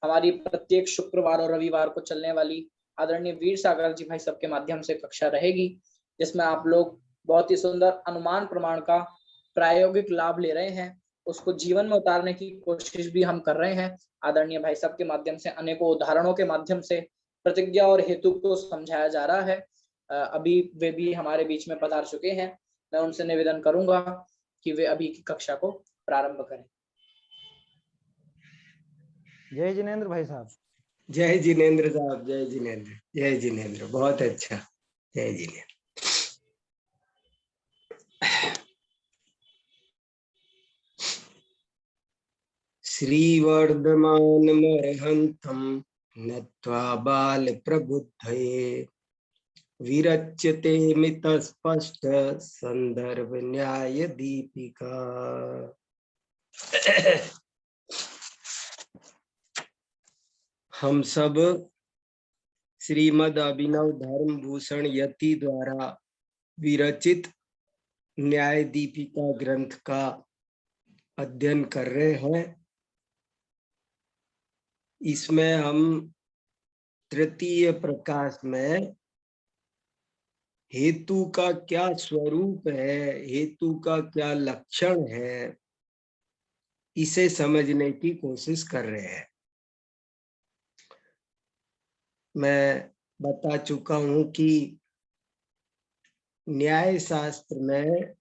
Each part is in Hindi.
हमारी प्रत्येक शुक्रवार और रविवार को चलने वाली आदरणीय वीर सागर जी भाई सबके माध्यम से कक्षा रहेगी, जिसमें आप लोग बहुत ही सुंदर अनुमान प्रमाण का प्रायोगिक लाभ ले रहे हैं। उसको जीवन में उतारने की कोशिश भी हम कर रहे हैं। आदरणीय भाई साहब के माध्यम से अनेकों उदाहरणों के माध्यम से प्रतिज्ञा और हेतु को समझाया जा रहा है। अभी वे भी हमारे बीच में पधार चुके हैं। मैं उनसे निवेदन करूंगा कि वे अभी की कक्षा को प्रारंभ करें। जय जिनेंद्र भाई साहब। जय जिनेंद्र साहब, जय जिनेंद्र, जय जिनेंद्र, बहुत अच्छा, जय जिनेंद्र। श्रीवर्धमानमर्हन्तं नत्वा बालप्रबुद्धये विरच्यते मितस्पष्ट संदर्भ न्याय दीपिका। हम सब श्रीमद् अभिनव धर्म भूषण यति द्वारा विरचित न्याय दीपिका ग्रंथ का अध्ययन कर रहे हैं। इसमें हम तृतीय प्रकाश में हेतु का क्या स्वरूप है, हेतु का क्या लक्षण है, इसे समझने की कोशिश कर रहे हैं। मैं बता चुका हूं कि न्याय शास्त्र में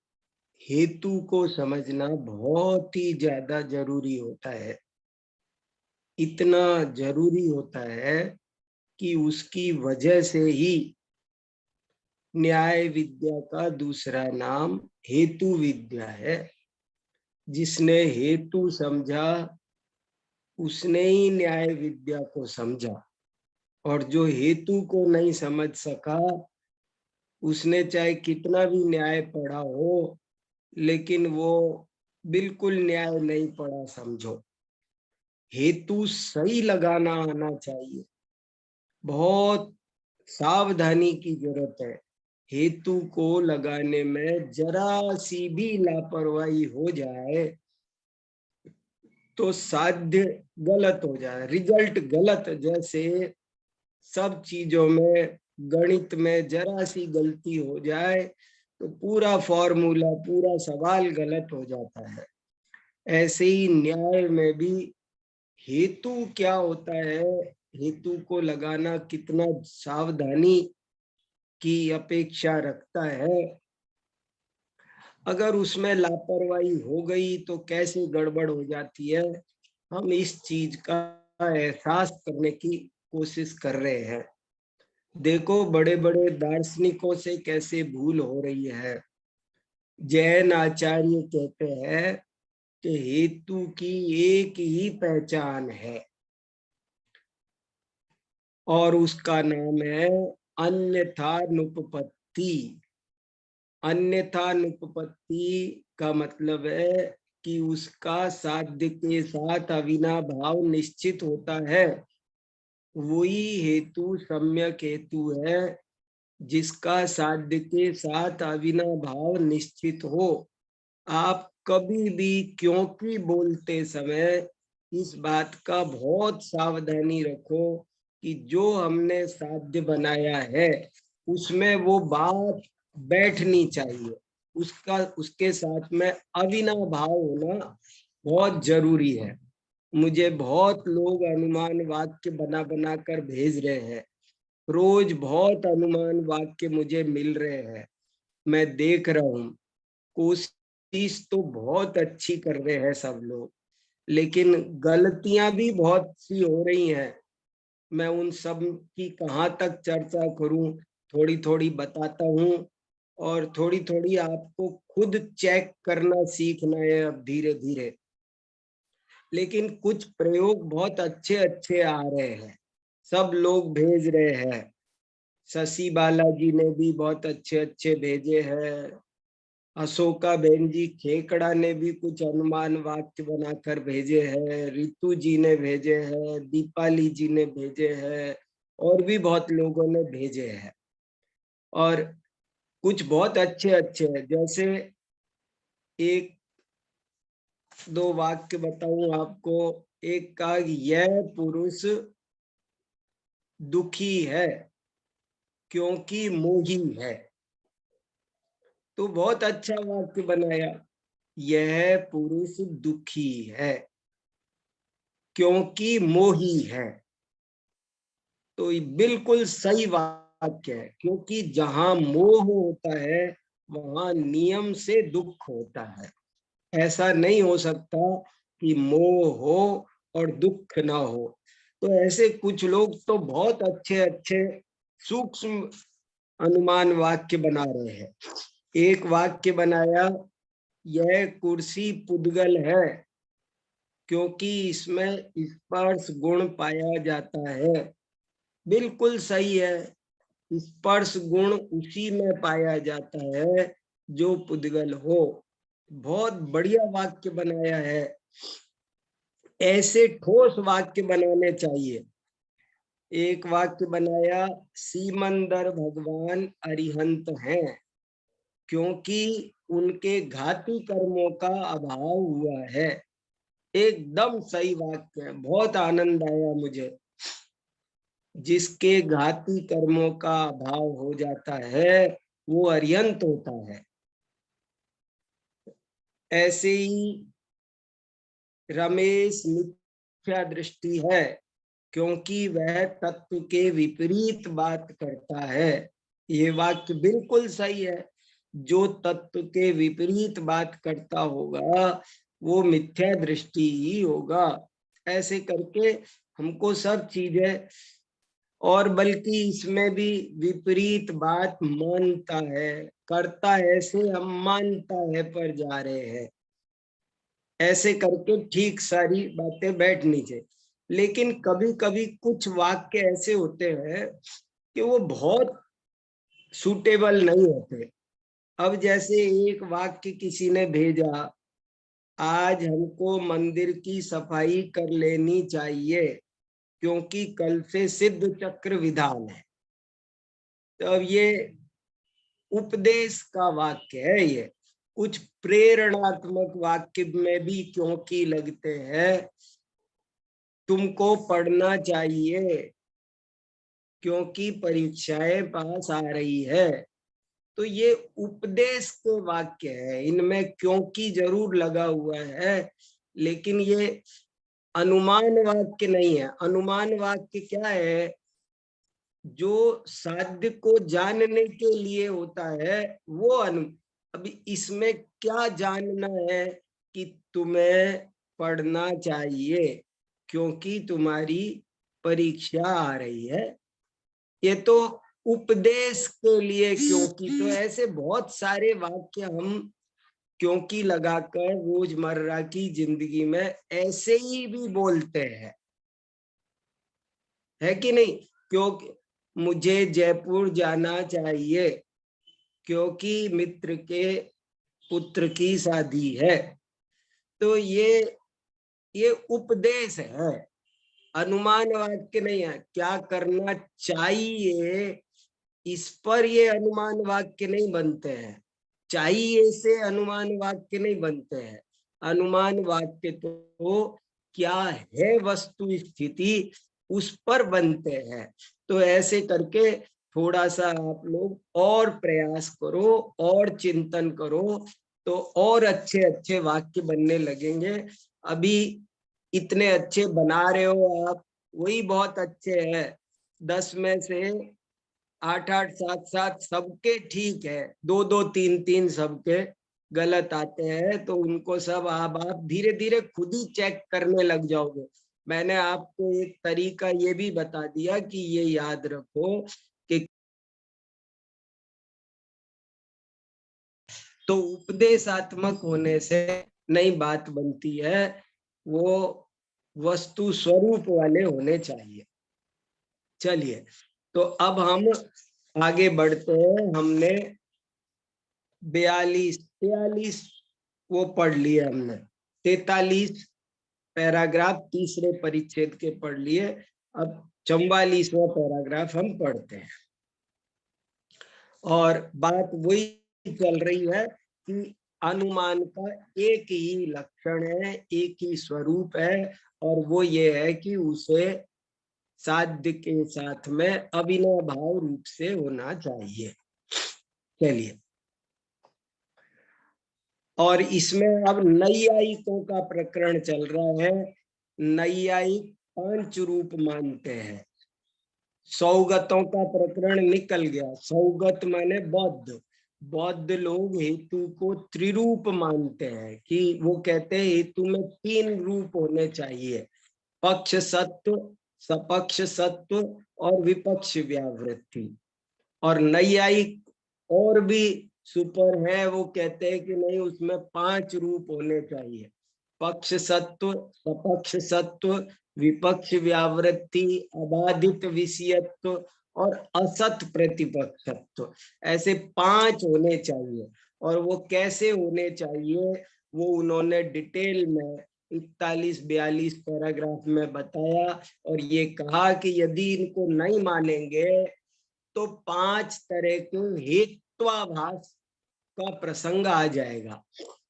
हेतु को समझना बहुत ही ज्यादा जरूरी होता है। इतना जरूरी होता है कि उसकी वजह से ही न्याय विद्या का दूसरा नाम हेतु विद्या है। जिसने हेतु समझा उसने ही न्याय विद्या को समझा, और जो हेतु को नहीं समझ सका उसने चाहे कितना भी न्याय पढ़ा हो, लेकिन वो बिल्कुल न्याय नहीं पढ़ा समझो। हेतु सही लगाना आना चाहिए, बहुत सावधानी की जरूरत है। हेतु को लगाने में जरा सी भी लापरवाही हो जाए तो साध्य गलत हो जाए, रिजल्ट गलत। जैसे सब चीजों में, गणित में जरा सी गलती हो जाए तो पूरा फॉर्मूला, पूरा सवाल गलत हो जाता है। ऐसे ही न्याय में भी हेतु क्या होता है, हेतु को लगाना कितना सावधानी की अपेक्षा रखता है। अगर उसमें लापरवाही हो गई तो कैसे गड़बड़ हो जाती है, हम इस चीज का एहसास करने की कोशिश कर रहे हैं। देखो बड़े बड़े दार्शनिकों से कैसे भूल हो रही है। जैन आचार्य कहते हैं कि हेतु की एक ही पहचान है और उसका नाम है अन्यथानुपपत्ति। अन्यथानुपपत्ति का मतलब है कि उसका साध्य के साथ अविनाभाव निश्चित होता है। वही हेतु सम्यक हेतु है जिसका साध्य के साथ अविनाभाव निश्चित हो। आप कभी भी क्योंकि बोलते समय इस बात का बहुत सावधानी रखो कि जो हमने साध्य बनाया है उसमें वो बात बैठनी चाहिए, उसके साथ में अविनाभाव होना बहुत जरूरी है। मुझे बहुत लोग अनुमान वाक्य बना बना कर भेज रहे हैं। रोज बहुत अनुमान वाक्य मुझे मिल रहे हैं, मैं देख रहा हूँ। कोशिश तो बहुत अच्छी कर रहे हैं सब लोग, लेकिन गलतियां भी बहुत सी हो रही हैं। मैं उन सब की कहाँ तक चर्चा करूं, थोड़ी थोड़ी बताता हूँ, और थोड़ी थोड़ी आपको खुद चेक करना सीखना है अब धीरे धीरे। लेकिन कुछ प्रयोग बहुत अच्छे अच्छे आ रहे हैं, सब लोग भेज रहे हैं। शशि बालाजी ने भी बहुत अच्छे अच्छे भेजे हैं। अशोका बहन जी खेकड़ा ने भी कुछ अनुमान वाक्य बनाकर भेजे हैं। रितु जी ने भेजे हैं, दीपाली जी ने भेजे हैं, और भी बहुत लोगों ने भेजे हैं। और कुछ बहुत अच्छे अच्छे हैं। जैसे एक दो वाक्य बताऊं आपको। एक का यह पुरुष दुखी है क्योंकि मोही है। तो बहुत अच्छा वाक्य बनाया, यह पुरुष दुखी है क्योंकि मोही है। तो ये बिल्कुल सही वाक्य है, क्योंकि जहां मोह होता है वहां नियम से दुख होता है। ऐसा नहीं हो सकता कि मोह हो और दुख ना हो। तो ऐसे कुछ लोग तो बहुत अच्छे अच्छे सूक्ष्म अनुमान वाक्य बना रहे हैं। एक वाक्य बनाया, यह कुर्सी पुद्गल है क्योंकि इसमें स्पर्श गुण पाया जाता है। बिल्कुल सही है, स्पर्श गुण उसी में पाया जाता है जो पुद्गल हो। बहुत बढ़िया वाक्य बनाया है। ऐसे ठोस वाक्य बनाने चाहिए। एक वाक्य बनाया, सीमंदर भगवान अरिहंत हैं क्योंकि उनके घाती कर्मों का अभाव हुआ है। एकदम सही वाक्य है, बहुत आनंद आया मुझे। जिसके घाती कर्मों का अभाव हो जाता है वो अरिहंत होता है। ऐसे ही रमेश मिथ्या दृष्टि है क्योंकि वह तत्व के विपरीत बात करता है। ये वाक्य बिल्कुल सही है। जो तत्व के विपरीत बात करता होगा वो मिथ्या दृष्टि ही होगा। ऐसे करके हमको सब चीजें, और बल्कि इसमें भी विपरीत बात मानता है, करता है, ऐसे हम मानता है पर जा रहे हैं। ऐसे करके ठीक सारी बातें बैठनी चाहिए। लेकिन कभी कभी कुछ वाक्य ऐसे होते हैं कि वो बहुत सूटेबल नहीं होते। अब जैसे एक वाक्य किसी ने भेजा, आज हमको मंदिर की सफाई कर लेनी चाहिए क्योंकि कल से सिद्ध चक्र विधान है। तो अब ये उपदेश का वाक्य है। ये कुछ प्रेरणात्मक वाक्य में भी क्योंकि लगते हैं, तुमको पढ़ना चाहिए क्योंकि परीक्षाएं पास आ रही है। तो ये उपदेश के वाक्य है, इनमें क्योंकि जरूर लगा हुआ है, लेकिन ये अनुमान वाक्य नहीं है। अनुमान वाक्य क्या है? जो साध्य को जानने के लिए होता है वो अभी इसमें क्या जानना है कि तुम्हें पढ़ना चाहिए क्योंकि तुम्हारी परीक्षा आ रही है। ये तो उपदेश के लिए क्योंकि। तो ऐसे बहुत सारे वाक्य हम क्योंकि लगाकर रोजमर्रा की जिंदगी में ऐसे ही भी बोलते हैं, है कि नहीं? क्योंकि मुझे जयपुर जाना चाहिए क्योंकि मित्र के पुत्र की शादी है। तो ये उपदेश है, अनुमान वाक्य नहीं है। क्या करना चाहिए इस पर ये अनुमान वाक्य नहीं बनते हैं। चाहिए से अनुमान वाक्य नहीं बनते हैं। अनुमान वाक्य तो क्या है वस्तु स्थिति उस पर बनते हैं। तो ऐसे करके थोड़ा सा आप लोग और प्रयास करो और चिंतन करो तो और अच्छे अच्छे वाक्य बनने लगेंगे। अभी इतने अच्छे बना रहे हो आप, वही बहुत अच्छे हैं। 10 में से 8-8 7-7 सबके ठीक है, 2-2 3-3 सबके गलत आते हैं। तो उनको सब आप धीरे धीरे खुद ही चेक करने लग जाओगे। मैंने आपको एक तरीका ये भी बता दिया कि ये याद रखो कि तो उपदेशात्मक होने से नई बात बनती है, वो वस्तु स्वरूप वाले होने चाहिए। चलिए, तो अब हम आगे बढ़ते हैं। हमने 42-43 वो पढ़ लिए हमने। 43 पैराग्राफ तीसरे परिच्छेद के पढ़ लिए। अब 44वां पैराग्राफ हम पढ़ते हैं। और बात वही चल रही है कि अनुमान का एक ही लक्षण है, एक ही स्वरूप है और वो ये है कि उसे साध्य के साथ में अविनाभाव रूप से होना चाहिए। चलिए, और इसमें अब नैयायिकों का प्रकरण चल रहा है। नैयायिक 5 रूप मानते हैं। सौगतों का प्रकरण निकल गया। सौगत माने बौद्ध। बौद्ध लोग हेतु को त्रिरूप मानते हैं, कि वो कहते हैं हेतु में 3 रूप होने चाहिए, पक्ष सत्व, सपक्ष सत्व और विपक्ष व्यावृत्ति। और नैयायिक और भी सुपर है, वो कहते हैं कि नहीं, उसमें 5 रूप होने चाहिए, पक्ष सत्व, सपक्ष सत्व, विपक्ष व्यावृत्ति, अबाधित विषयत्व और असत प्रतिपक्षत्व। ऐसे 5 होने चाहिए। और वो कैसे होने चाहिए वो उन्होंने डिटेल में 41-42 पैराग्राफ में बताया। और ये कहा कि यदि इनको नहीं मानेंगे तो 5 तरह के हेत्वाभास का प्रसंग आ जाएगा।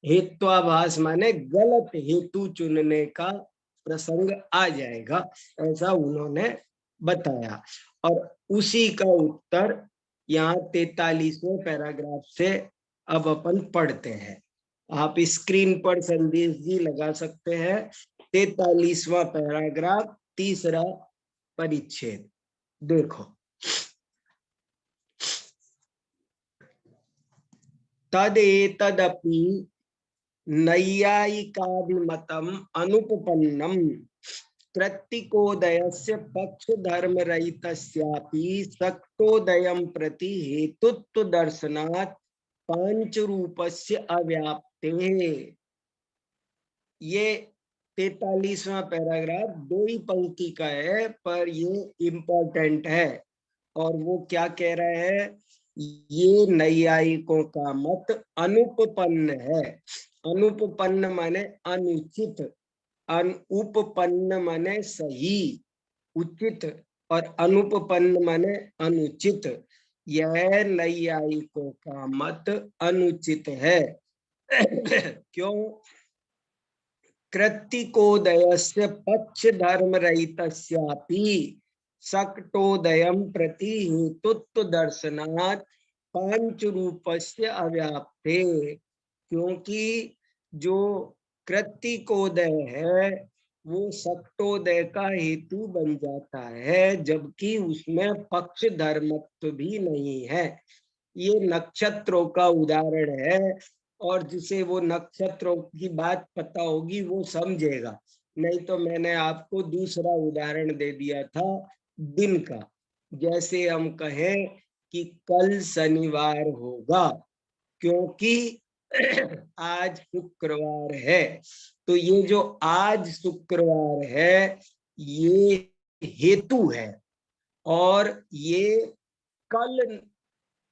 हेत्वाभास माने गलत हेतु चुनने का प्रसंग आ जाएगा, ऐसा उन्होंने बताया। और उसी का उत्तर यहाँ 43वें पैराग्राफ से अब अपन पढ़ते हैं। आप स्क्रीन पर संदेश जी लगा सकते हैं। 43वां पैराग्राफ, 3रा परिच्छेद देखो। तदेतदपि नैयायिकाभिमतम् अनुपपन्नम् कृत्तिकोदयस्य पक्षधर्मरहितस्यापि सक्तोदयं प्रति हेतुत्व दर्शनात् पांचरूपस्य अव्याप्तेः। ये 43वां पैराग्राफ 2 ही पंक्ति का है, पर ये इम्पोर्टेंट है। और वो क्या कह रहे हैं, ये नैयायिकों का मत अनुपपन्न है। अनुपपन्न माने अनुचित, अनुपपन्न माने सही, उचित, और अनुपपन्न माने अनुचित। यह नैयायिकों का मत अनुचित है। क्यों? कृत्तिकोदयस्य पक्षधर्मरहितस्यापि सक्तोदयं प्रति हेतुत्व दर्शनात् पांचरूपस्य अव्याप्ते। क्योंकि जो कृत्तिकोदय है वो सक्तोदय का हेतु बन जाता है, जबकि उसमें पक्ष धर्मत्व भी नहीं है। ये नक्षत्रों का उदाहरण है, और जिसे वो नक्षत्रों की बात पता होगी वो समझेगा। नहीं तो मैंने आपको दूसरा उदाहरण दे दिया था दिन का। जैसे हम कहें कि कल शनिवार होगा, क्योंकि आज शुक्रवार है। तो ये जो आज शुक्रवार है ये हेतु है, और ये कल,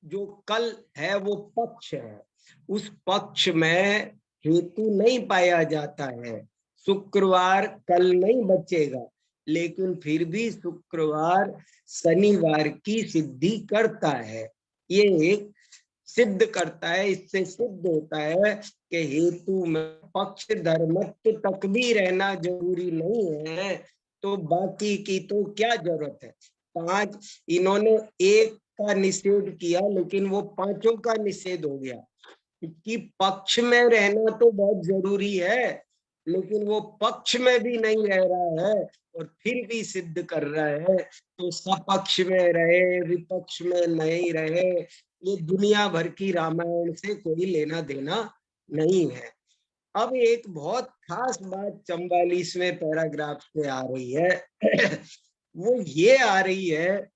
जो कल है वो पक्ष है। उस पक्ष में हेतु नहीं पाया जाता है। शुक्रवार कल नहीं बचेगा, लेकिन फिर भी शुक्रवार शनिवार की सिद्धि करता है। ये एक सिद्ध करता है। इससे सिद्ध होता है कि हेतु में पक्ष धर्मत्व तक भी रहना जरूरी नहीं है, तो बाकी की तो क्या जरूरत है। 5 इन्होंने एक का निषेध किया, लेकिन वो 5 का निषेध हो गया। कि पक्ष में रहना तो बहुत जरूरी है, लेकिन वो पक्ष में भी नहीं रह रहा है और फिर भी सिद्ध कर रहा है। तो सपक्ष में रहे, विपक्ष में नहीं रहे, ये दुनिया भर की रामायण से कोई लेना देना नहीं है। अब एक बहुत खास बात 44वें पैराग्राफ से आ रही है। वो ये आ रही है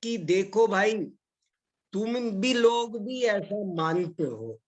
कि देखो भाई, तुम भी लोग भी ऐसा मानते हो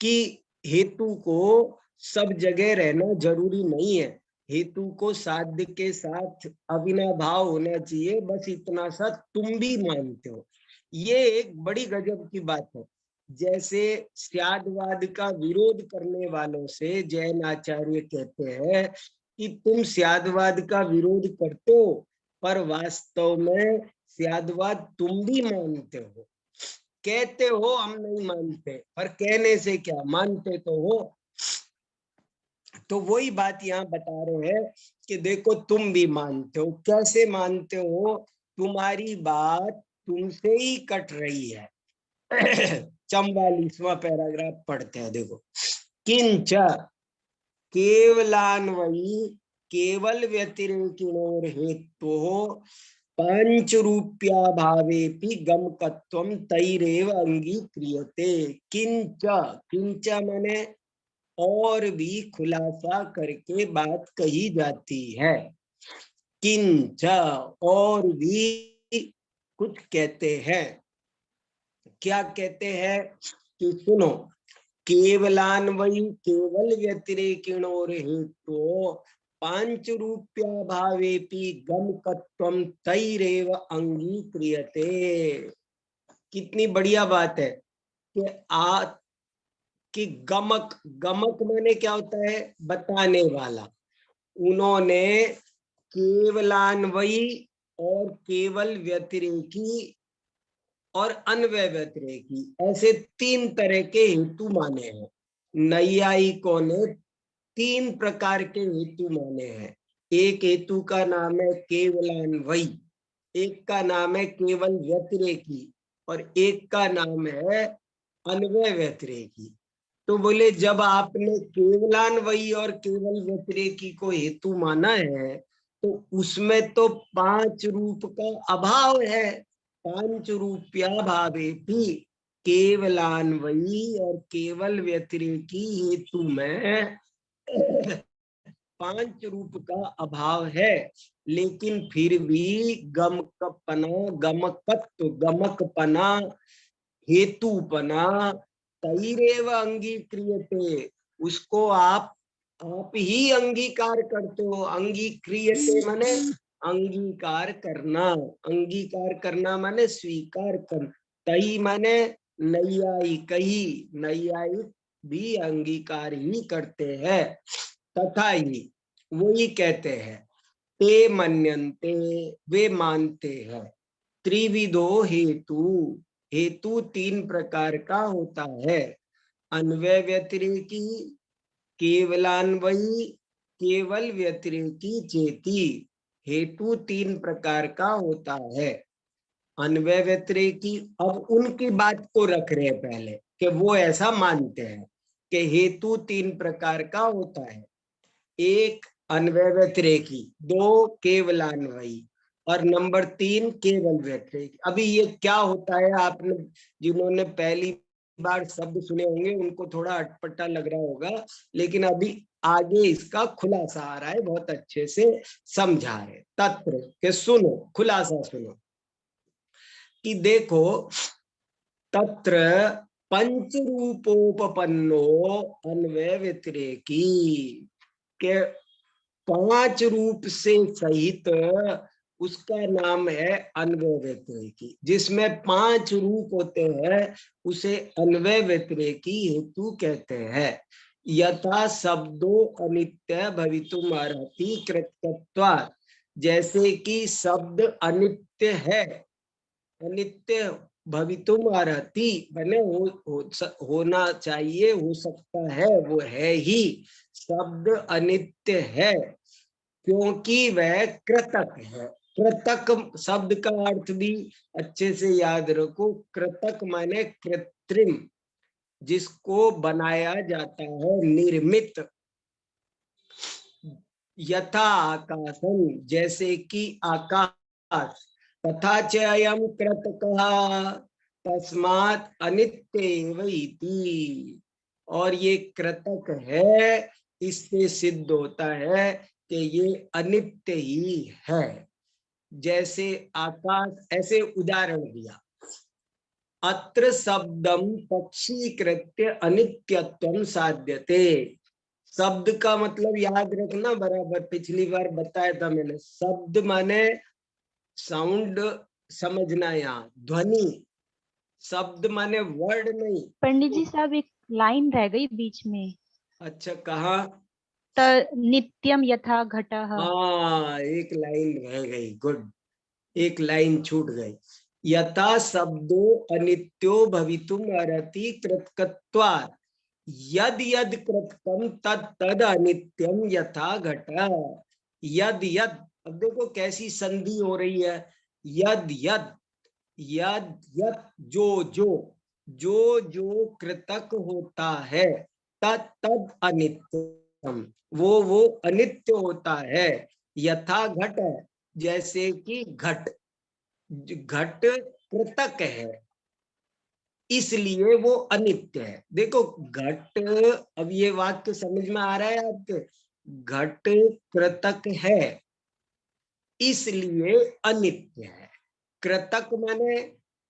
कि हेतु को सब जगह रहना जरूरी नहीं है, हेतु को साध्य के साथ अविनाभाव होना चाहिए, बस इतना सा तुम भी मानते हो। ये एक बड़ी गजब की बात है। जैसे स्यादवाद का विरोध करने वालों से जैन आचार्य कहते हैं कि तुम स्यादवाद का विरोध करते हो, पर वास्तव में स्यादवाद तुम भी मानते हो। कहते हो हम नहीं मानते, पर कहने से क्या, मानते तो हो। तो वही बात यहाँ बता रहे हैं कि देखो तुम भी मानते हो, कैसे मानते हो, तुम्हारी बात तुमसे ही कट रही है। 44वां पैराग्राफ पढ़ते हैं, देखो। किंच केवलान्वयी केवल व्यतिरेकिणोर हेतु पंच रूप्या भावेपि गमकत्वम तैरेव अंगीक्रियते। किंच, किंच माने और भी खुलासा करके बात कही जाती है। किंच और भी कुछ कहते हैं। क्या कहते हैं कि सुनो, केवलान्वयी केवल व्यतिरेकिणोर हेतु पांच रूप्या भावेपि गमकत्वम तैरेव अंगीक्रियते। कितनी बढ़िया बात है कि गमक, गमक माने क्या होता है, बताने वाला। उन्होंने केवलान्वयी और केवल व्यतिरेकी और अन्वय व्यतिरेकी ऐसे 3 तरह के हेतु माने हैं। नैयायिकों ने 3 प्रकार के हेतु माने हैं। एक हेतु का नाम है केवलान्वयी, एक का नाम है केवल व्यतिरेकी और एक का नाम है अन्वय व्यतिरेकी। तो बोले जब आपने केवलान्वयी और केवल व्यतिरेकी को हेतु माना है तो उसमें तो 5 रूप का अभाव है। पांच रूप्या भावेपि केवलान्वयी और केवल व्यतिरेकी हेतु में 5 रूप का अभाव है, लेकिन फिर भी गमकपना, गमकत्व, गमकपना, हेतुपना तैरेव अंगीक्रियते, उसको आप ही अंगीकार करते हो। अंगीक्रियते माने अंगीकार करना, अंगीकार करना माने स्वीकार कर। तई माने नैयायिक ही, नैयायिक भी अंगीकार ही करते हैं। तथा ही वही कहते हैं, ते मन्यन्ते, वे मानते हैं। त्रिविधो हेतु, हेतु 3 प्रकार का होता है। अन्वय व्यतिरेकी, केवलान्वयी, केवल व्यतिरेकी चेती। हेतु 3 प्रकार का होता है। अन्वय व्यतिरेकी, अब उनकी बात को रख रहे हैं पहले कि वो ऐसा मानते हैं कि हेतु 3 प्रकार का होता है। एक अन्वय व्यतिरेकी, 2 केवलान्वयी और नंबर 3 केवल व्यतिरेकी। अभी ये क्या होता है, आपने जिन्होंने पहली बार शब्द सुने होंगे उनको थोड़ा अटपटा लग रहा होगा, लेकिन अभी आगे इसका खुलासा आ रहा है, बहुत अच्छे से समझा रहे। तत्र के सुनो, खुलासा सुनो कि देखो, तत्र पंच रूपोपन्नो अन्वय व्यतिरेकी के 5 रूप से सहित उसका नाम है अन्वय व्यतिरेकी। जिसमें 5 रूप होते हैं उसे अन्वय व्यतिरेकी हेतु कहते हैं। यथा शब्दो अनित्य भवितुम अर्हति कृतत्वात्, जैसे कि शब्द अनित्य है, अनित्य भवितुम अर्हति बने होना चाहिए, हो सकता है, वो है ही। शब्द अनित्य है क्योंकि वह कृतक है। कृतक शब्द का अर्थ भी अच्छे से याद रखो। कृतक माने कृत्रिम, जिसको बनाया जाता है, निर्मित। यथा आकाशम, जैसे कि आकाश। तथा च अयम कृतकः तस्मात् अनित्येव इति, और ये कृतक है, इससे सिद्ध होता है कि ये अनित्य ही है। जैसे आकाश, ऐसे उदाहरण दिया। अत्र शब्दम पक्षीकृत्य अनित्यत्वम साध्यते। शब्द का मतलब याद रखना बराबर, पिछली बार बताया था मैंने। शब्द माने साउंड, समझना, यहाँ ध्वनि। शब्द माने वर्ड नहीं। पंडित जी साहब, एक लाइन रह गई बीच में। अच्छा, कहा? नित्यम यथा घटः। हाँ, एक लाइन रह गई, गुड, एक लाइन छूट गई। यथा शब्दो अनित्यो भवितुम अर्हति कृतकत्वात्, यद यद कृतकम तद तद अनित्यम यथा घट। यद यद, अब देखो कैसी संधि हो रही है। यद यद, यद यद, जो जो कृतक होता है, तद तद अनित्यम, वो अनित्य होता है। यथा घट, जैसे कि घट, घट कृतक है इसलिए वो अनित्य है। देखो घट, अब ये वाक्य समझ में आ रहा है आपके? घट कृतक है इसलिए अनित्य है। कृतक माने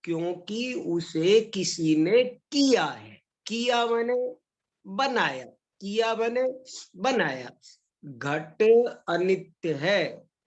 क्योंकि उसे किसी ने किया है। किया माने बनाया, किया माने बनाया। घट अनित्य है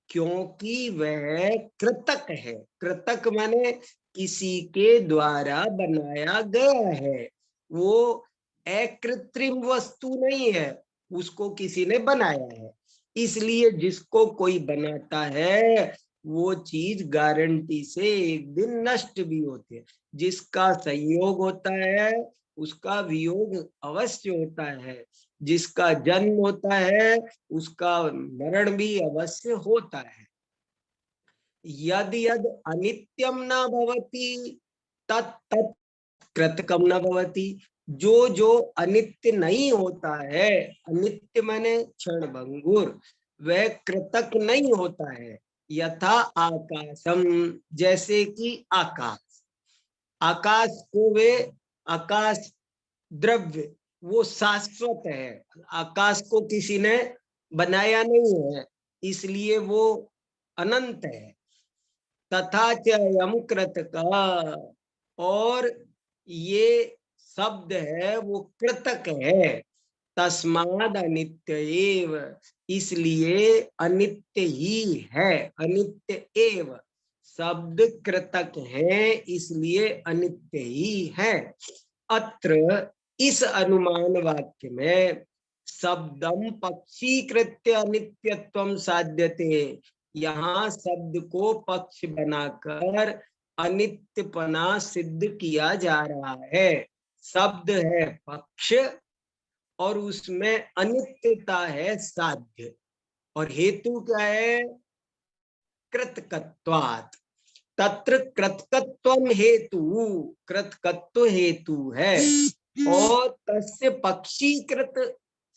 क्योंकि वह कृतक है। कृतक माने किसी के द्वारा बनाया गया है, वो अकृत्रिम वस्तु नहीं है, उसको किसी ने बनाया है। इसलिए जिसको कोई बनाता है वो चीज गारंटी से एक दिन नष्ट भी होती है। जिसका संयोग होता है उसका वियोग अवश्य होता है, जिसका जन्म होता है उसका मरण भी अवश्य होता है। यद यद अनित्यम न भवति तत् तत् कृतकम न भवति। जो जो अनित्य नहीं होता है, अनित्य माने क्षण भंगुर, वह कृतक नहीं होता है। यथा आकाशम, जैसे कि आकाश, आकाश को वे आकाश द्रव्य वो शाश्वत है, आकाश को किसी ने बनाया नहीं है इसलिए वो अनंत है। तथा च यम कृतक, और ये शब्द है वो कृतक है। तस्माद अनित्य एव, इसलिए अनित्य ही है। अनित्य एव, शब्द कृतक है इसलिए अनित्य ही है। अत्र, इस अनुमान वाक्य में शब्दम पक्षीकृत्य अनित्यत्वम साध्यते, यहाँ शब्द को पक्ष बनाकर अनित्यपना सिद्ध किया जा रहा है। शब्द है पक्ष और उसमें अनित्यता है साध्य, और हेतु क्या है? कृतकत्वात्। तत्र कृतकत्वम हेतु, कृतकत्व हेतु है, और तस्य पक्षीकृत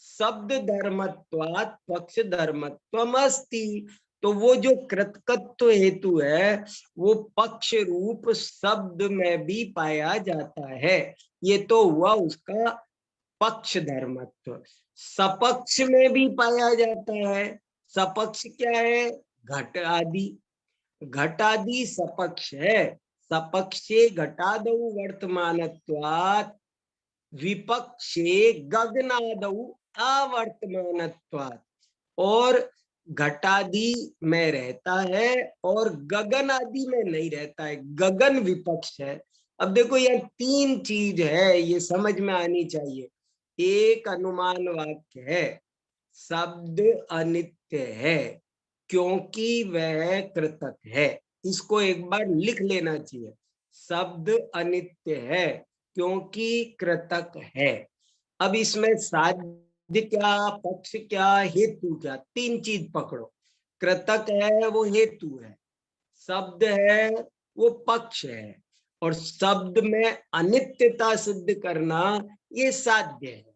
शब्द धर्मत्वात् पक्ष धर्मत्वम अस्ति। तो वो जो कृतकत्व हेतु है वो पक्ष रूप शब्द में भी पाया जाता है। ये तो हुआ उसका पक्ष धर्मत्व। सपक्ष में भी पाया जाता है। सपक्ष क्या है? घट आदि, घटादि सपक्ष है। सपक्षे घटादौ वर्तमानत्वात् विपक्षे गगनादौ अवर्तमानत्वात्, और घटादि में रहता है और गगन आदि में नहीं रहता है, गगन विपक्ष है। अब देखो यह तीन चीज है, ये समझ में आनी चाहिए। एक अनुमान वाक्य है, शब्द अनित्य है क्योंकि वह कृतक है। इसको एक बार लिख लेना चाहिए। शब्द अनित्य है क्योंकि कृतक है। अब इसमें साध्य क्या, पक्ष क्या, हेतु क्या, तीन चीज पकड़ो। कृतक है वो हेतु है, शब्द है वो पक्ष है, और शब्द में अनित्यता सिद्ध करना ये साध्य है।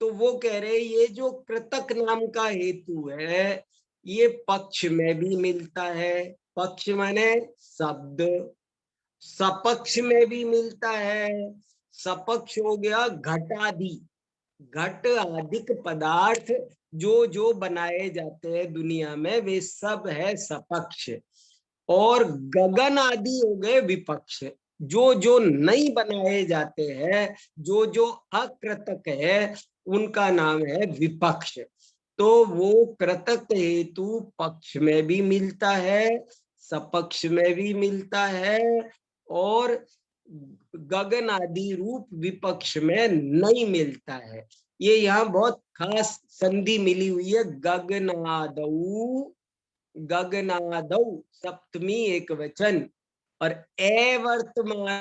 तो वो कह रहे ये जो कृतक नाम का हेतु है ये पक्ष में भी मिलता है। पक्ष माने शब्द, सपक्ष में भी मिलता है। सपक्ष हो गया घट आदि, घट आदिक पदार्थ जो जो बनाए जाते हैं दुनिया में वे सब है सपक्ष। और गगन आदि हो गए विपक्ष, जो जो नहीं बनाए जाते हैं, जो जो अकृतक है उनका नाम है विपक्ष। तो वो कृतक हेतु पक्ष में भी मिलता है, सपक्ष में भी मिलता है, और गगन आदि रूप विपक्ष में नहीं मिलता है। ये यहाँ बहुत खास संधि मिली हुई है, गगनादौ, गगनादौ सप्तमी एक वचन, और अवर्तमानत्वात्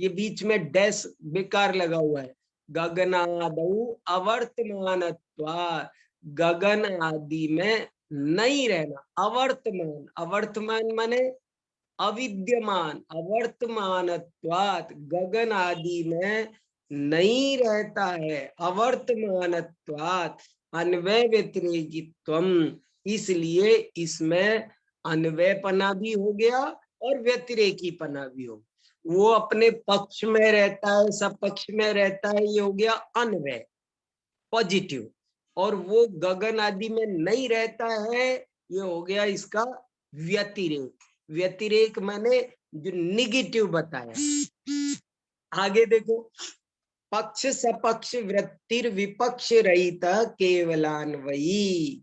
ये बीच में डैश बेकार लगा हुआ है, गगनादौ अवर्तमानत्वात्, गगन आदि में नहीं रहना। अवर्तमान, अवर्तमान माने अविद्यमान, अवर्तमानत्वात् गगन आदि में नहीं रहता है। अवर्तमानत्वात् अन्वय व्यतिरेकित्वम, इसलिए इसमें अन्वयपना भी हो गया और व्यतिरेकीपना भी हो। वो अपने पक्ष में रहता है, सब पक्ष में रहता है, ये हो गया अन्वय पॉजिटिव, और वो गगन आदि में नहीं रहता है, ये हो गया इसका व्यतिरेक। व्यतिरेक माने जो निगेटिव बताया। आगे देखो, पक्ष सपक्ष वृत्तिर विपक्ष रहित केवलान्वयी।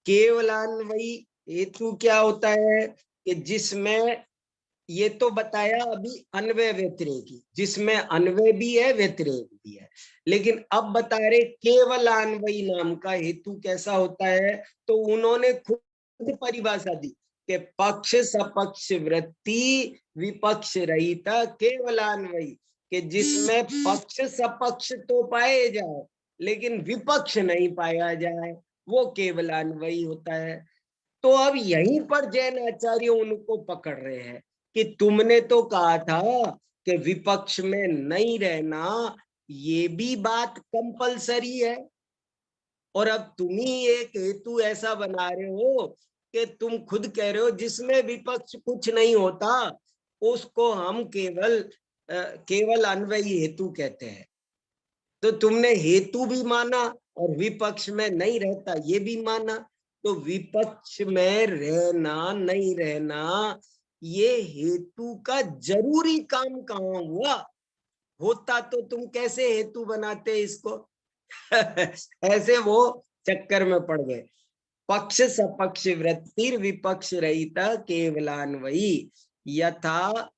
केवलान्वयी हेतु क्या होता है कि जिसमें, ये तो बताया अभी अन्वय व्यतिरेकी, जिसमें अन्वय भी है व्यतिरेक भी है, लेकिन अब बता रहे केवलान्वयी नाम का हेतु कैसा होता है। तो उन्होंने खुद परिभाषा दी कि पक्ष सपक्ष वृत्ति विपक्ष रहित केवलान्वयी, कि जिसमें पक्ष सपक्ष तो पाए जाए लेकिन विपक्ष नहीं पाया जाए, वो केवलान्वयी होता है। तो अब यहीं पर जैन आचार्य उनको पकड़ रहे हैं कि तुमने तो कहा था कि विपक्ष में नहीं रहना, ये भी बात कंपलसरी है, और अब तुम ही एक हेतु ऐसा बना रहे हो कि तुम खुद कह रहे हो जिसमें विपक्ष कुछ नहीं होता उसको हम केवल अन्वयी हेतु कहते हैं। तो तुमने हेतु भी माना और विपक्ष में नहीं रहता ये भी माना, तो विपक्ष में रहना नहीं रहना ये हेतु का जरूरी काम कहाँ हुआ? होता तो तुम कैसे हेतु बनाते इसको? ऐसे वो चक्कर में पड़ गए। पक्ष सपक्ष वृत्तिर विपक्ष रहित केवलान्वयी यथा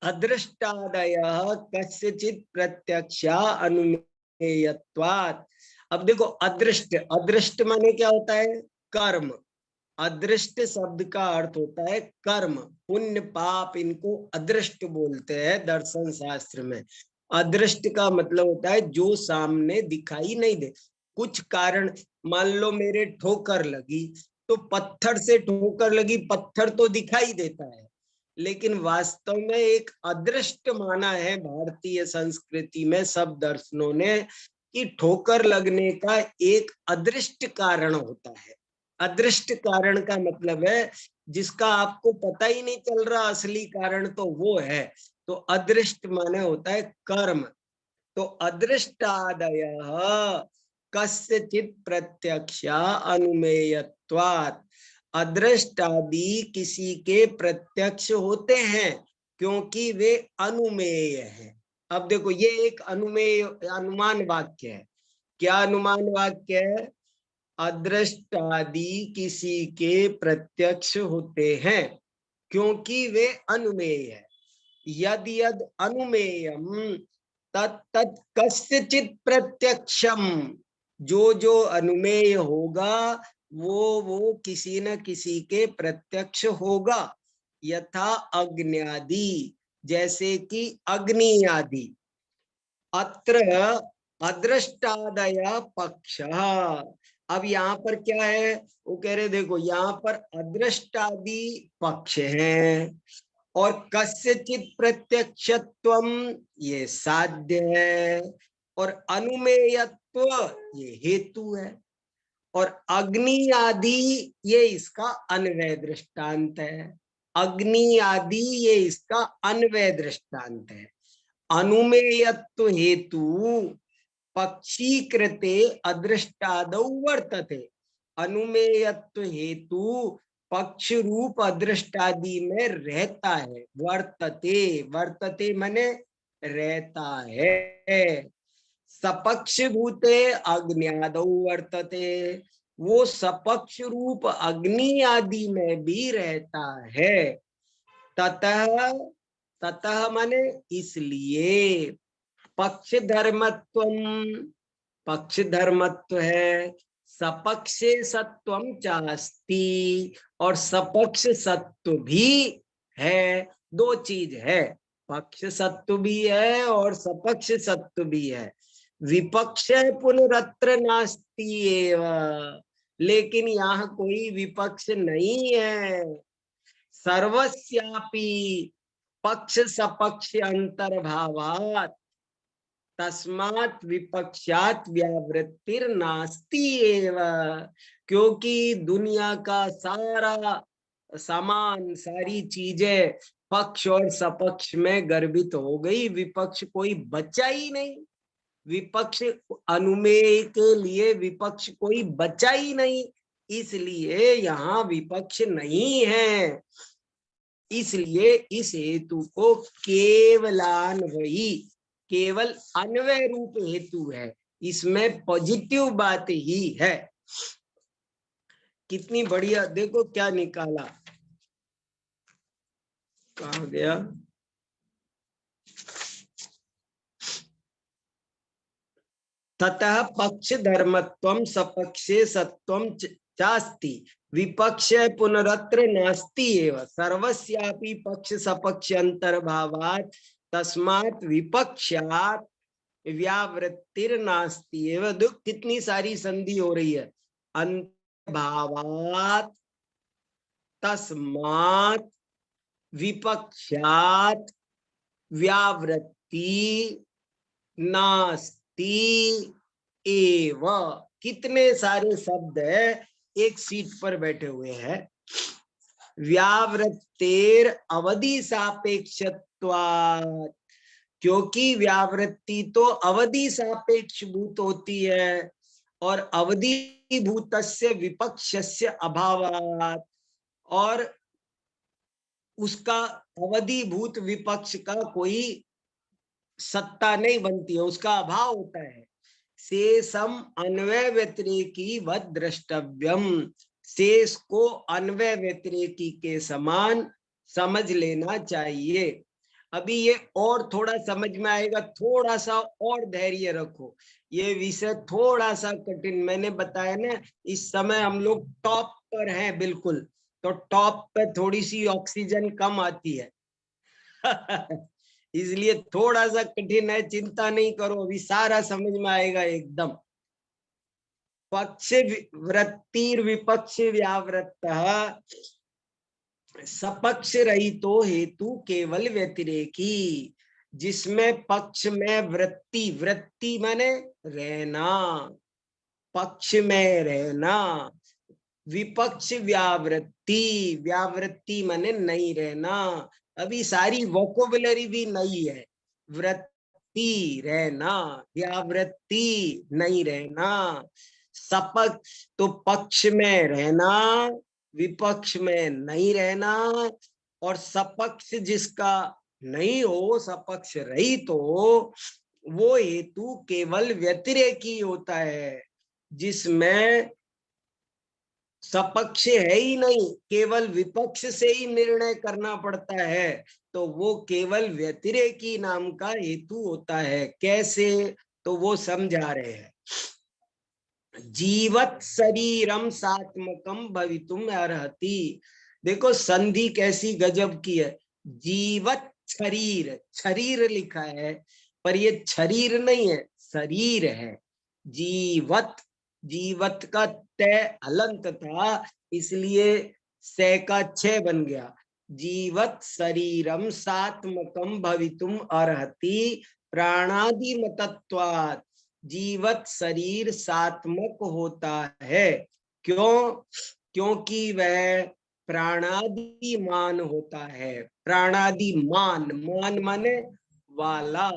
अदृष्टादयः कस्यचित् प्रत्यक्षा अनुमेयत्वात्। अब देखो, अदृष्ट, अदृष्ट माने क्या होता है? कर्म। अदृष्ट शब्द का अर्थ होता है कर्म, पुण्य पाप, इनको अदृष्ट बोलते हैं दर्शन शास्त्र में। अदृष्ट का मतलब होता है जो सामने दिखाई नहीं दे। कुछ कारण, मान लो मेरे ठोकर लगी, तो पत्थर से ठोकर लगी, पत्थर तो दिखाई देता है, लेकिन वास्तव में एक अदृष्ट माना है भारतीय संस्कृति में सब दर्शनों ने कि ठोकर लगने का एक अदृष्ट कारण होता है। अदृष्ट कारण का मतलब है जिसका आपको पता ही नहीं चल रहा असली कारण तो वो है। तो अदृष्ट माने होता है कर्म। तो अदृष्टादयः कस्यचित् प्रत्यक्षा अनुमेयत्वात्, अदृष्ट आदि किसी के प्रत्यक्ष होते हैं क्योंकि वे अनुमेय हैं। अब देखो, ये एक अनुमेय अनुमान वाक्य है। क्या अनुमान वाक्य है? अदृष्ट आदि किसी के प्रत्यक्ष होते हैं क्योंकि वे अनुमेय है। यद यद अनुमेयम तत् कस्यचित् प्रत्यक्षम, जो अनुमेय होगा वो किसी न किसी के प्रत्यक्ष होगा। यथा अग्न्यादि, जैसे कि अग्नि आदि। अत्र अदृष्टादय पक्ष। अब यहाँ पर क्या है? वो कह रहे देखो, यहाँ पर अदृष्टादि पक्ष है और कस्यचित् प्रत्यक्षत्वम ये साध्य है और अनुमेयत्व ये हेतु है, और अग्नि आदि ये इसका अन्वय दृष्टांत है। अग्नि आदि ये इसका अन्वय दृष्टांत है। अनुमेयत्व हेतु पक्षीकृते अदृष्टादौ वर्तते। अनुमेयत्व हेतु पक्ष रूप अदृष्टादि में रहता है। वर्तते, वर्तते माने रहता है। सपक्ष भूते अग्न्यादौ वर्तते, वो सपक्ष रूप अग्नि आदि में भी रहता है। ततः, ततः माने इसलिए, पक्ष धर्मत्वम, पक्ष धर्मत्व है, सपक्षे सत्वम चास्ति, और सपक्ष सत्व भी है। दो चीज है, पक्ष सत्व भी है और सपक्ष सत्व भी है। विपक्ष पुनरत्र नास्ति एव, लेकिन यहाँ कोई विपक्ष नहीं है। सर्वस्यापि पक्ष सपक्ष अंतर्भावात् तस्मात् विपक्षात व्यावृत्तिर नास्ति एव, क्योंकि दुनिया का सारा सामान, सारी चीजें पक्ष और सपक्ष में गर्भित हो गई, विपक्ष कोई बचा ही नहीं। विपक्ष अनुमेय के लिए विपक्ष कोई बचा ही नहीं, इसलिए यहाँ विपक्ष नहीं है। इसलिए इस हेतु को केवलान्वयी, केवल अन्वय रूप हेतु है, इसमें पॉजिटिव बात ही है। कितनी बढ़िया, देखो क्या निकाला, कहाँ गया, ततः पक्ष धर्मत्वं सपक्षे सत्वं चास्ति, विपक्ष पुनरत्र नास्ति एव, सर्वस्यापि पक्ष सपक्ष अंतर्भावात् तस्मात् विपक्षात् व्यावृत्तिर नास्ति एव। दुख कितनी सारी संधि हो रही है, अंतर्भावात् तस्मात् विपक्षात् व्यावृत्ति नास्ति एव। कितने सारे शब्द है, एक सीट पर बैठे हुए हैं। व्यावृत्तेर अवधि सापेक्षत्वात्, क्योंकि व्यावृत्ति तो अवधि सापेक्ष भूत होती है, और अवधि भूतस्य विपक्षस्य अभावात्, और उसका अवधि भूत विपक्ष का कोई सत्ता नहीं बनती है, उसका अभाव होता है। शेषम अन्वय व्यतिरेकी वद द्रष्टव्यम, शेष को अन्वय व्यतिरेकी के समान समझ लेना चाहिए। अभी ये और थोड़ा समझ में आएगा, थोड़ा सा और धैर्य रखो, ये विषय थोड़ा सा कठिन, मैंने बताया ना इस समय हम लोग टॉप पर हैं बिल्कुल, तो टॉप पे थोड़ी सी ऑक्सीजन कम आती है इसलिए थोड़ा सा कठिन है, चिंता नहीं करो, अभी सारा समझ में आएगा एकदम। पक्ष वृत्तिर विपक्ष व्यावृत्तः सपक्ष रहितो हेतु केवल व्यतिरेकी, जिसमें पक्ष में वृत्ति, वृत्ति माने रहना, पक्ष में रहना, विपक्ष व्यावृत्ति, व्यावृत्ति माने नहीं रहना। अभी सारी वोकेबुलरी भी नई है, वृत्ति रहना, व्यावृत्ति नहीं रहना, सपक्ष तो पक्ष में रहना, विपक्ष में नहीं रहना, और सपक्ष जिसका नहीं हो, सपक्ष रहित हो, वो हेतु केवल व्यतिरेकी होता है, जिसमें सपक्ष है ही नहीं, केवल विपक्ष से ही निर्णय करना पड़ता है, तो वो केवल व्यतिरेकी नाम का हेतु होता है। कैसे, तो वो समझा रहे हैं। जीवत शरीरम सात्मकम भवितुम अर्हति, देखो संधि कैसी गजब की है, जीवत शरीर, शरीर लिखा है पर ये शरीर नहीं है, शरीर है। जीवत, जीवत का तय हलंत था, इसलिए से का छह बन गया। जीवत शरीरम सात्मकम भवितुम अर्हति प्राणादि मतत्वात्, जीवत शरीर सात्मक होता है। क्यों? क्योंकि वह प्राणादि मान होता है। प्राणादि मान, मान माने वाला,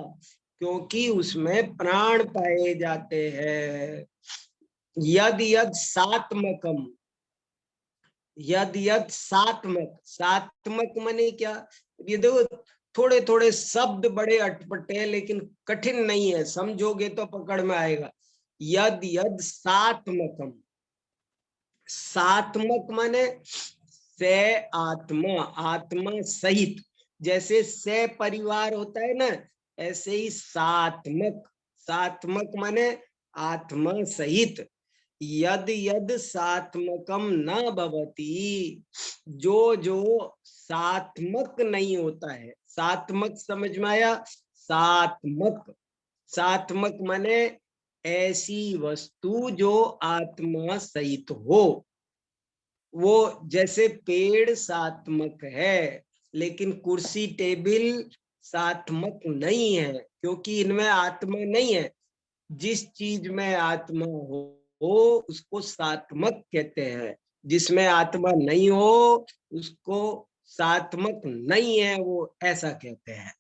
क्योंकि उसमें प्राण पाए जाते हैं। यद यद सात्मकम, यद यद सात्मक, सात्मक माने क्या, ये देखो थोड़े थोड़े शब्द बड़े अटपटे हैं लेकिन कठिन नहीं है, समझोगे तो पकड़ में आएगा। यद यद सात्मकम, सात्मक माने से आत्मा, आत्मा सहित, जैसे से परिवार होता है ना, ऐसे ही सात्मक, सात्मक माने आत्मा सहित। यद यद सात्मकम न भवति, जो जो सात्मक नहीं होता है, सात्मक समझ में आया? सात्मक, सात्मक माने ऐसी वस्तु जो आत्मा सहित हो। वो जैसे पेड़ सात्मक है, लेकिन कुर्सी टेबल सात्मक नहीं है, क्योंकि इनमें आत्मा नहीं है। जिस चीज में आत्मा हो उसको सात्मक कहते हैं, जिसमें आत्मा नहीं हो उसको सात्मक नहीं है, वो ऐसा कहते हैं।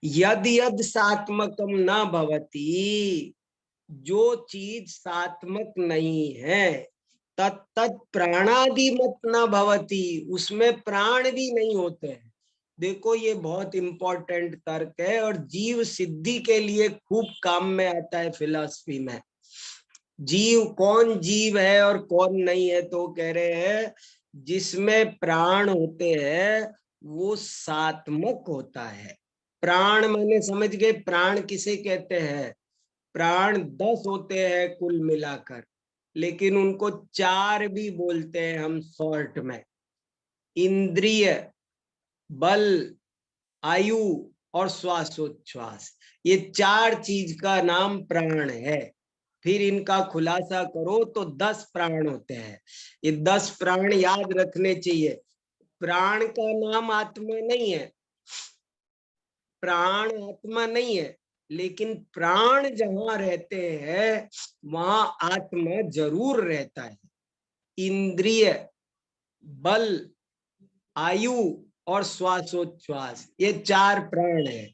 यद यद सात्मकम न भवति, जो चीज सात्मक नहीं है, तत्त प्राणादि मत न भवति, उसमें प्राण भी नहीं होते हैं। देखो ये बहुत इंपॉर्टेंट तर्क है और जीव सिद्धि के लिए खूब काम में आता है फिलॉसफी में। जीव, कौन जीव है और कौन नहीं है, तो कह रहे हैं जिसमें प्राण होते हैं वो सात्मक होता है। प्राण माने समझ गए, प्राण किसे कहते हैं? प्राण 10 होते हैं कुल मिलाकर, लेकिन उनको 4 भी बोलते हैं हम शॉर्ट में। इंद्रिय, बल, आयु और श्वासोच्छ्वास, ये 4 चीज का नाम प्राण है। फिर इनका खुलासा करो तो 10 प्राण होते हैं। ये 10 प्राण याद रखने चाहिए। प्राण का नाम आत्मा नहीं है, प्राण आत्मा नहीं है, लेकिन प्राण जहां रहते हैं वहां आत्मा जरूर रहता है। इंद्रिय, बल, आयु और श्वासोच्छ्वास, ये 4 प्राण है।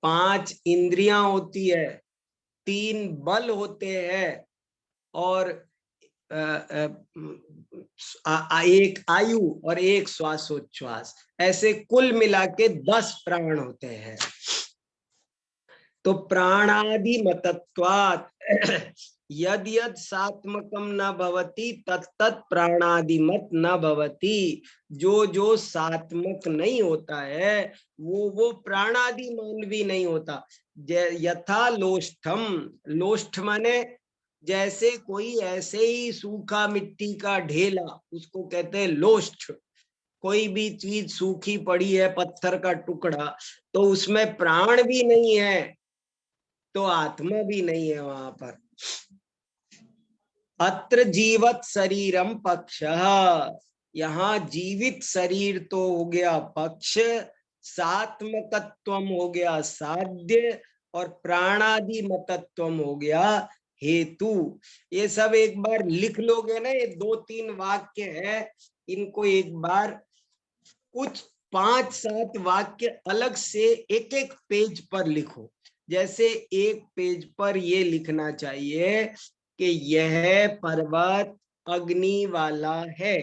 5 इंद्रियां होती है, 3 बल होते हैं और 1 आयु और 1 श्वासोच्छ्वास, ऐसे कुल मिला के 10 प्राण होते हैं। तो प्राणादि मतत्वात् यद यद सात्मकम न भवति तत्तत् प्राणादि मत न भवति, जो जो सात्मक नहीं होता है वो प्राणादि मान भी नहीं होता। यथा लोष्ठम, लोष्ठ माने जैसे कोई ऐसे ही सूखा मिट्टी का ढेला, उसको कहते हैं लोष्ठ। कोई भी चीज सूखी पड़ी है, पत्थर का टुकड़ा, तो उसमें प्राण भी नहीं है तो आत्मा भी नहीं है वहां पर। अत्र जीवत शरीरम पक्ष, यहाँ जीवित शरीर तो हो गया पक्ष, सात्मकत्वम हो गया साध्य और प्राणादि मतत्वम हो गया हेतु। ये सब एक बार लिख लोगे ना, ये 2-3 वाक्य है, इनको एक बार कुछ 5-7 वाक्य अलग से एक एक पेज पर लिखो। जैसे एक पेज पर ये लिखना चाहिए कि यह पर्वत अग्नि वाला है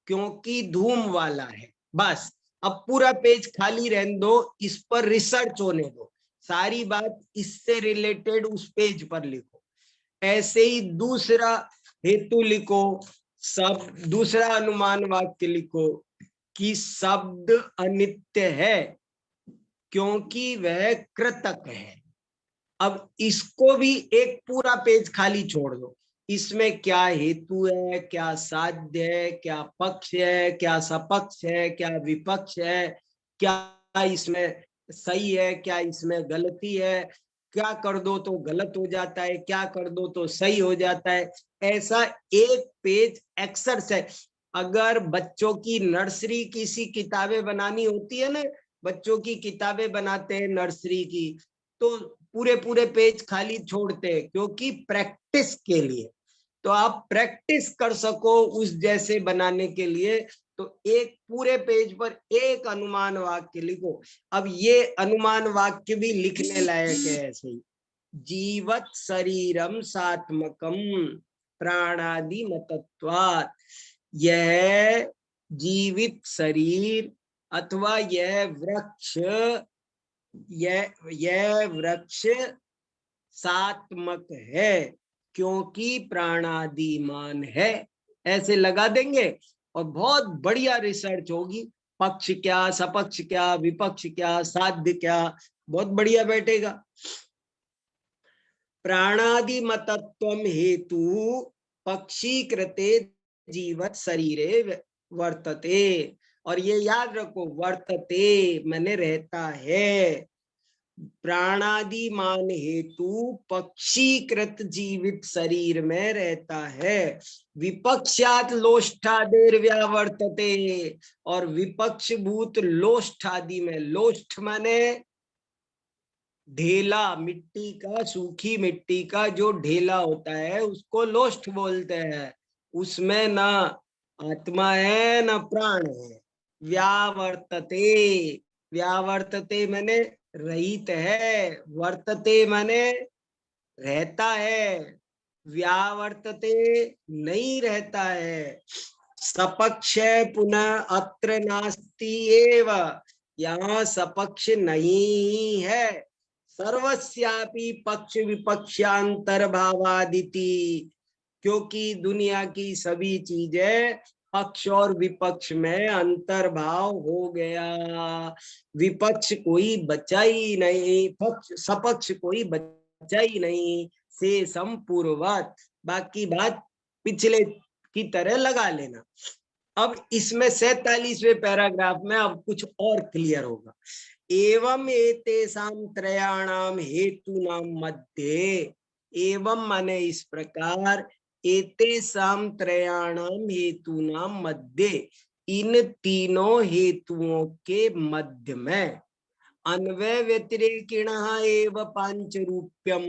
क्योंकि धूम वाला है, बस। अब पूरा पेज खाली रहने दो, इस पर रिसर्च होने दो, सारी बात इससे रिलेटेड उस पेज पर लिखो। ऐसे ही दूसरा हेतु लिखो, सब दूसरा अनुमान वाक्य लिखो कि शब्द अनित्य है क्योंकि वह कृतक है। अब इसको भी एक पूरा पेज खाली छोड़ दो, इसमें क्या हेतु है, क्या साध्य है, क्या पक्ष है, क्या सपक्ष है, क्या विपक्ष है, क्या इसमें सही है, क्या इसमें गलती है, क्या कर दो तो गलत हो जाता है, क्या कर दो तो सही हो जाता है। ऐसा एक पेज एक्सरसाइज। अगर बच्चों की नर्सरी किसी किताबें बनानी होती है ना, बच्चों की किताबें बनाते हैं नर्सरी की, तो पूरे पूरे पेज खाली छोड़ते हैं, क्योंकि प्रैक्टिस के लिए। तो आप प्रैक्टिस कर सको उस जैसे बनाने के लिए, तो एक पूरे पेज पर एक अनुमान वाक्य लिखो। अब ये अनुमान वाक्य भी लिखने लायक है ऐसे ही। जीवत शरीरम सात्मकम प्राणादि मतत्वात्, यह जीवित शरीर अथवा यह वृक्ष, यह वृक्ष सात्मक है क्योंकि प्राणादिमान है। ऐसे लगा देंगे और बहुत बढ़िया रिसर्च होगी। पक्ष क्या, सपक्ष क्या, विपक्ष क्या, साध्य क्या, बहुत बढ़िया बैठेगा। प्राणादि मतत्वम हेतु पक्षी कृते जीवत शरीरे वर्तते, और ये याद रखो, वर्तते माने रहता है, प्राणादि मान हेतु पक्षीकृत जीवित शरीर में रहता है। विपक्षात लोष्ठादेर व्यावर्तते, और विपक्ष भूत लोष्ठादि में, लोष्ठ माने ढेला, मिट्टी का, सूखी मिट्टी का जो ढेला होता है उसको लोष्ठ बोलते हैं। उसमें ना आत्मा है न प्राण है। व्यावर्तते, व्यावर्तते माने रहित है, वर्तते माने रहता है, व्यावर्तते नहीं रहता है। सपक्ष पुनः अत्र नास्ति एव, यहाँ सपक्ष नहीं है। सर्वस्यापि पक्ष विपक्षांतर भावादिति, क्योंकि दुनिया की सभी चीजें पक्ष और विपक्ष में अंतर्भाव हो गया। विपक्ष कोई बचा ही नहीं, पक्ष सपक्ष कोई बचा ही नहीं, से संपूर्वत। बाकी बात पिछले की तरह लगा लेना। अब इसमें 47वें पैराग्राफ में अब कुछ और क्लियर होगा। एवं एतेषां त्रयाणाम हेतूनाम मध्ये, एवं माने इस प्रकार, एतेषां त्रयाणाम हेतूनाम मध्ये, इन तीनों हेतुओं के मध्य में, अन्वय व्यतिरेकिणः एव पांचरूप्यम,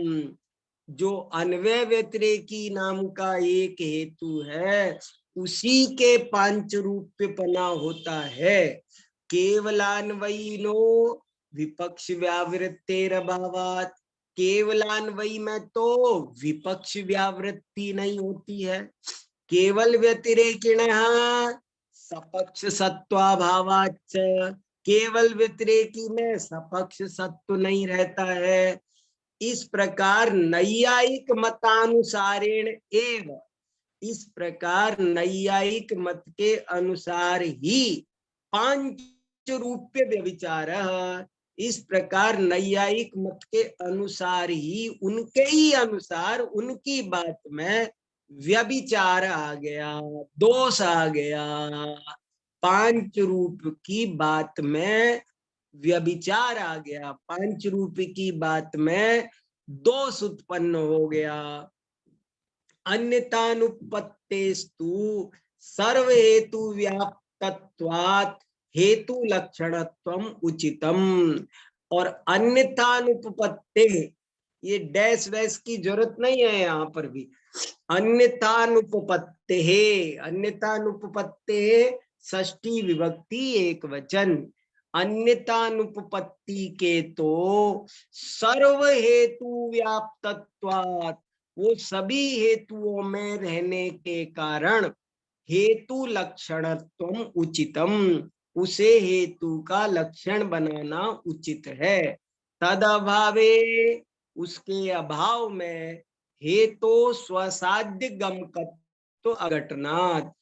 जो अन्वय व्यतिरेकी नाम का एक हेतु है उसी के पांच रूप्यपना होता है। केवलान्वयिनो विपक्ष व्यावृत्तेर अभावात्, केवलान्वयी में तो विपक्ष व्यावृत्ति नहीं होती है। केवल व्यतिरेकिणः सपक्ष सत्वाभावाच्च, केवल व्यतिरेकी में सपक्ष सत्व नहीं रहता है। इस प्रकार नैयायिक मतानुसारेण एव, इस प्रकार नैयायिक मत के अनुसार ही पांच रूप्य व्यभिचार, इस प्रकार नैयायिक मत के अनुसार ही, उनके ही अनुसार, उनकी बात में व्यभिचार आ गया, दोष आ गया। पांच रूप की बात में व्यभिचार आ गया, पांच रूप की बात में दोष उत्पन्न हो गया। अन्यतानुपत्तेस्तु सर्व हेतु व्याप्तत्वात् हेतु लक्षणत्वम उचितम, और अन्यतानुपत्ते, ये डैश वैश की जरूरत नहीं है यहाँ पर भी। अन्यतानुपत्ते, अन्यतानुपत्ते षष्ठी विभक्ति एक वचन। अन्यतानुपपत्ति के तो सर्व हेतु व्याप्तत्वात्, वो सभी हेतुओं में रहने के कारण हेतु लक्षणत्वम उचितम, उसे हेतु का लक्षण बनाना उचित है। तद अभावे, उसके अभाव में, हेतु स्वसाध्य गमकत्व अघटनात्,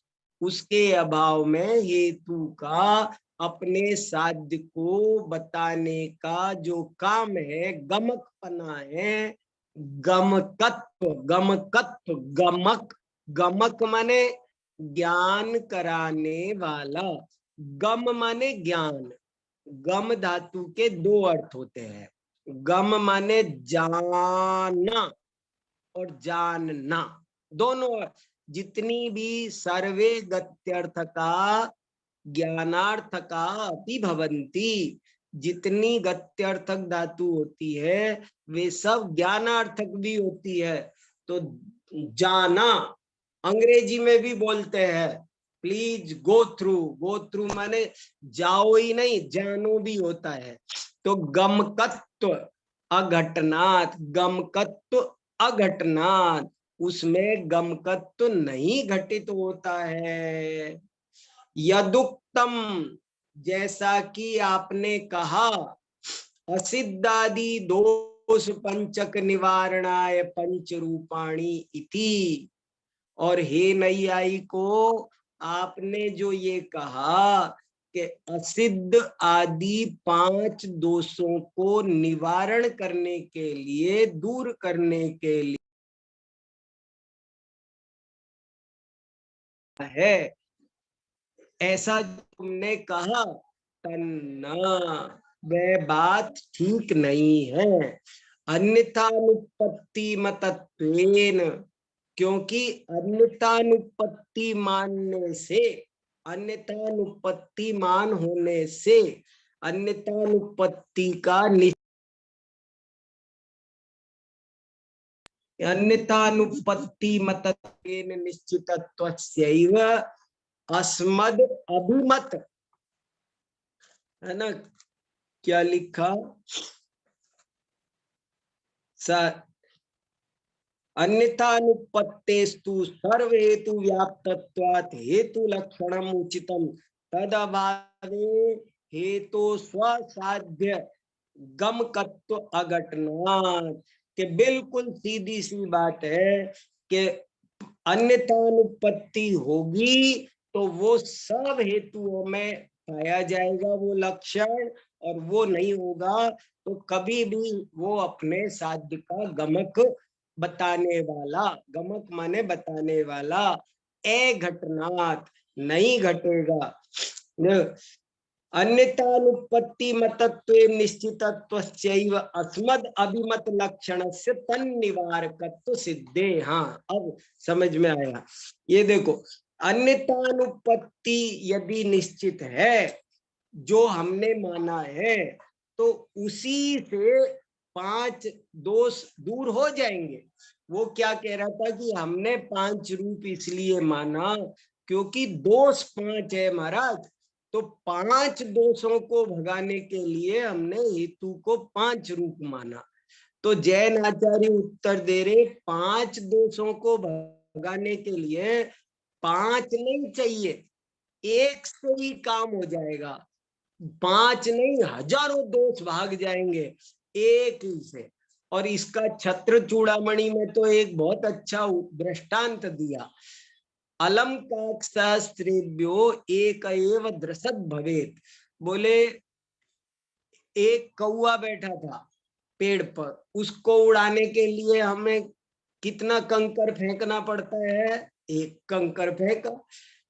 उसके अभाव में हेतु का अपने साध्य को बताने का जो काम है, गमकपना है, गमकत्व, गमकत्व, गमक, गमक माने ज्ञान कराने वाला, गम माने ज्ञान। गम धातु के दो अर्थ होते हैं, गम माने जाना और जानना, दोनों। जितनी भी सर्वे गत्यर्थ का ज्ञानार्थ का अपि भवंती, जितनी गत्यर्थक धातु होती है वे सब ज्ञानार्थक भी होती है। तो जाना अंग्रेजी में भी बोलते हैं, please go through, go through माने जाओ ही नहीं, जानो भी होता है। तो गमकत्व अघटनात्, गमकत्व अघटनात्, उसमें गमकत्व नहीं घटित होता है। यदुक्तम, जैसा कि आपने कहा, असिद्धादि दोष पंचक निवारणाय पंच रूपाणी इति, और हे नैयायी को, आपने जो ये कहा कि असिद्ध आदि पांच दोषों को निवारण करने के लिए, दूर करने के लिए है, ऐसा तुमने कहा तन्ना, वह बात ठीक नहीं है। अन्यथानुपत्ति मतत्वेन, क्योंकि अन्यथानुपत्ति मानने से, अन्यथानुपत्ति मान होने से, अन्यथानुपत्ति का अन्यथानुपत्ति मतत्वेन निश्चितत्वस्यैव अस्मद अभिमत, है ना, क्या लिखा, अन्यथानुपत्तेस्तु सर्व हेतु व्याप्तत्वात् हेतु लक्षणम उचितम तद अभावे हेतु स्वसाध्य गमकत्व अघटनात्, कि बिल्कुल सीधी सी बात है कि अन्यथानुपत्ति होगी तो वो सब हेतुओं में पाया जाएगा वो लक्षण, और वो नहीं होगा तो कभी भी वो अपने साध्य का गमक बताने वाला, गमक माने बताने वाला, अघटनात् नहीं घटेगा। अन्यथानुपत्ति मतत्वेन निश्चितत्वस्यैव अस्मद अभिमत लक्षणस्य तन्निवारकत्व सिद्धे। हाँ, अब समझ में आया। ये देखो, अन्यथानुपत्ति यदि निश्चित है, जो हमने माना है, तो उसी से 5 दोष दूर हो जाएंगे। वो क्या कह रहा था कि हमने 5 रूप इसलिए माना क्योंकि दोष 5 है महाराज, तो 5 दोषों को भगाने के लिए हमने हेतु को 5 रूप माना। तो जैन आचार्य उत्तर दे रहे 5 दोषों को भगाने के लिए 5 नहीं चाहिए, 1 से ही काम हो जाएगा। 5 नहीं, हजारों दोष भाग जाएंगे एक ही से। और इसका छत्र चूड़ामणि में तो एक बहुत अच्छा दृष्टांत दिया। अलम काक्ष्रेभ्यो एक एव द्रसद भवेत। बोले एक कौआ बैठा था पेड़ पर, उसको उड़ाने के लिए हमें कितना कंकर फेंकना पड़ता है, एक कंकर फेंका।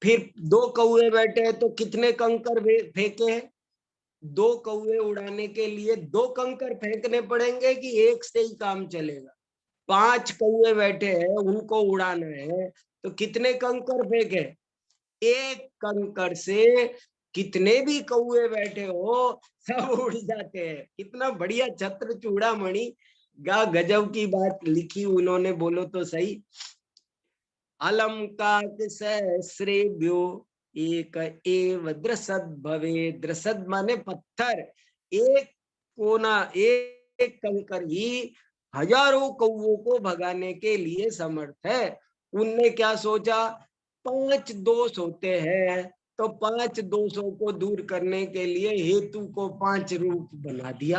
फिर 2 कौए बैठे हैं तो कितने कंकर फेंके, 2 कौए उड़ाने के लिए 2 कंकर फेंकने पड़ेंगे कि एक से ही काम चलेगा। 5 कौए बैठे हैं, उनको उड़ाना है तो कितने कंकर फेंके, एक कंकर से कितने भी कौए बैठे हो सब उड़ जाते हैं। कितना बढ़िया छत्र चूड़ामणि, गजब की बात लिखी उन्होंने, बोलो तो सही। अलम काक्ष्रेभ्यो एक एव द्रसद भवे। द्रसद माने पत्थर, एक कोना, एक कंकर ही हजारों कौओं को भगाने के लिए समर्थ है। उनने क्या सोचा, 5 दोष होते हैं तो 5 दोषों को दूर करने के लिए हेतु को 5 रूप बना दिया।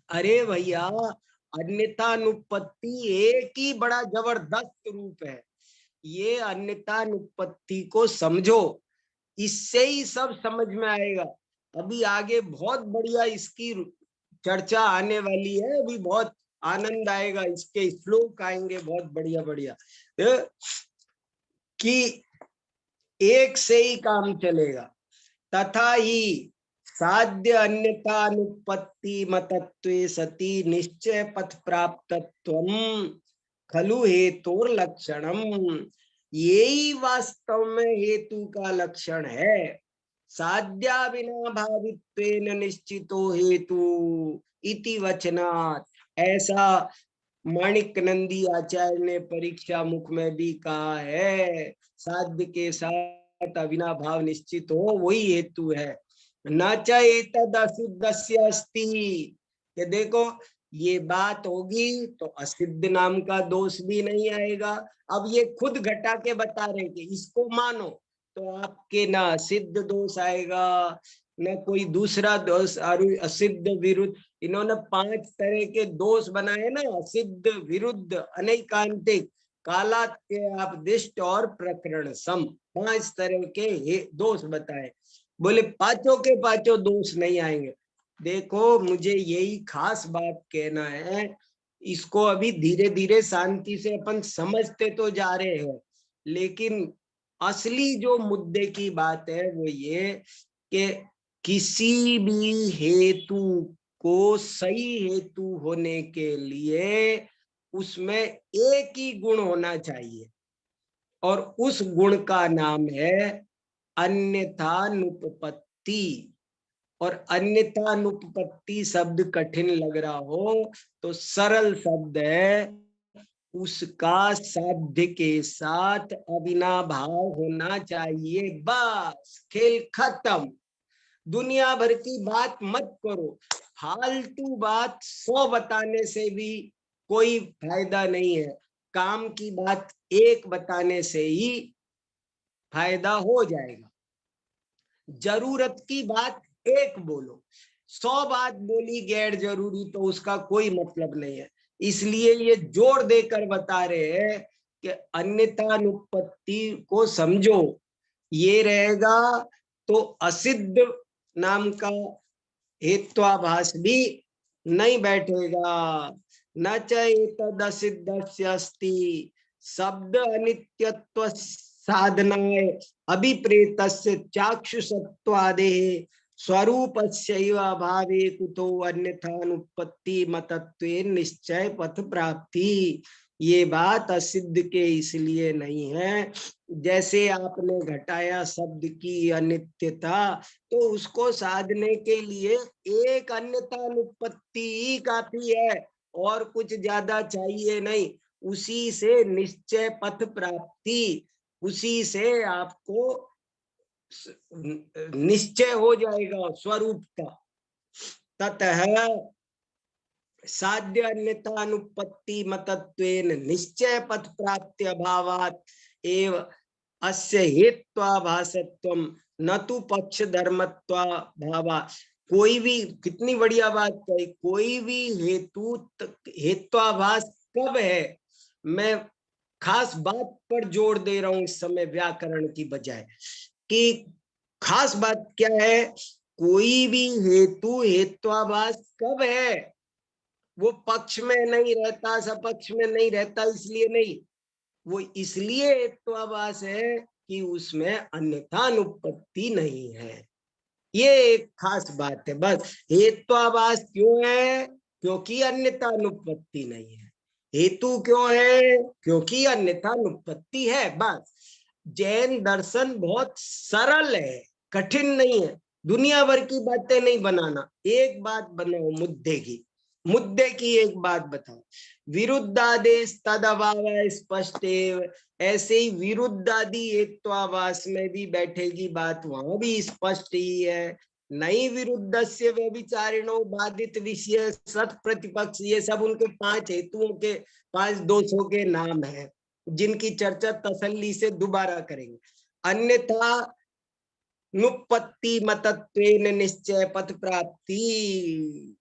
अरे भैया, अन्यथानुपत्ति एक ही बड़ा जबरदस्त रूप है। ये अन्यथानुपत्ति को समझो, इससे ही सब समझ में आएगा। अभी आगे बहुत बढ़िया इसकी चर्चा आने वाली है, अभी बहुत आनंद आएगा, इसके श्लोक आएंगे बहुत बढ़िया बढ़िया, कि एक से ही काम चलेगा। तथा ही साध्य अन्यथानुपत्ति मतत्वे सति निश्चय पथ प्राप्तत्वम खलु हेतुर लक्षणम। यही वास्तव में हेतु का लक्षण है। साध्या बिना भावित्वेन निश्चितो हेतु इति वचनात्, ऐसा माणिक नंदी आचार्य ने परीक्षा मुख में भी कहा है। साध्य के साथ अविनाभाव निश्चित हो वही हेतु है। न च एतद् असिद्धस्य अस्ति, कि देखो ये बात होगी तो असिद्ध नाम का दोष भी नहीं आएगा। अब ये खुद घटा के बता रहे कि इसको मानो तो आपके ना असिद्ध दोष आएगा, न कोई दूसरा दोष, असिद्ध विरुद्ध। इन्होंने 5 तरह के दोष बनाए ना, असिद्ध, विरुद्ध, अनैकांतिक, कालात्यापदिष्ट और प्रकरण सम, 5 तरह के दोष बताए। बोले 5 के 5 दोष नहीं आएंगे। देखो मुझे यही खास बात कहना है, इसको अभी धीरे धीरे शांति से अपन समझते तो जा रहे हैं, लेकिन असली जो मुद्दे की बात है वो ये कि किसी भी हेतु को सही हेतु होने के लिए उसमें एक ही गुण होना चाहिए, और उस गुण का नाम है अन्यथानुपपत्ति। और अन्यथानुपपत्ति शब्द कठिन लग रहा हो तो सरल शब्द है, उसका साध्य के साथ अविनाभाव होना चाहिए। बस खेल खत्म। दुनिया भर की बात मत करो, फालतू बात 100 बताने से भी कोई फायदा नहीं है। काम की बात एक बताने से ही फायदा हो जाएगा। जरूरत की बात एक बोलो, 100 बात बोली गैर जरूरी तो उसका कोई मतलब नहीं है। इसलिए ये जोर देकर बता रहे हैं कि अन्यथानुपत्ति को समझो। ये रहेगा तो असिद्ध नाम का हेत्वाभास भी नहीं बैठेगा। न चेतद असिद्धस्य अस्ति शब्द अनित्यत्व साधनाय अभिप्रेतस्य चाक्षुषत्वादे स्वरूपस्यैव अभावे कुतो अन्यथानुपत्ति मतत्वेन निश्चय पथ प्राप्ति। ये बात असिद्ध के इसलिए नहीं है, जैसे आपने घटाया शब्द की अनित्यता, तो उसको साधने के लिए एक अन्यथानुपत्ति ही काफी है, और कुछ ज्यादा चाहिए नहीं। उसी से निश्चय पथ प्राप्ति, उसी से आपको निश्चय हो जाएगा स्वरूप का। ततः साध्य अन्यथानुपत्ति मतत्वेन निश्चय पथ प्राप्ति अभावात एव अस्य हेत्वाभासत्वम न तो पक्ष धर्मत्वा भावा। कोई भी, कितनी बढ़िया बात कही, कोई भी हेत्वाभास कब है। मैं खास बात पर जोर दे रहा हूं इस समय व्याकरण की बजाय, कि खास बात क्या है, कोई भी हेतु हेत्वाभास कब है। वो पक्ष में नहीं रहता, सपक्ष में नहीं रहता, इसलिए नहीं, वो इसलिए हेत्वाभास है कि उसमें अन्यथानुपत्ति नहीं है। ये एक खास बात है। बस हेत्वाभास क्यों है? क्योंकि अन्यथानुपत्ति नहीं है। हेतु क्यों है? क्योंकि अन्यथानुपत्ति है। बस जैन दर्शन बहुत सरल है, कठिन नहीं है। दुनिया भर की बातें नहीं बनाना, एक बात बनाओ, मुद्दे की एक बात बताओ। विरुद्धादेश तद अभाव स्पष्ट। ऐसे ही विरुद्धादि हेत्वाभास में भी बैठेगी बात, वहां भी स्पष्ट ही है। नहीं विरुद्धस्य व्यभिचारिणो बाधित विषय सत प्रतिपक्ष, ये सब उनके 5 हेतुओं के 5 दोषों के नाम है, जिनकी चर्चा तसल्ली से दोबारा करेंगे। अन्यथा नुपत्ति मतत्वेन निश्चय पथ प्राप्ति,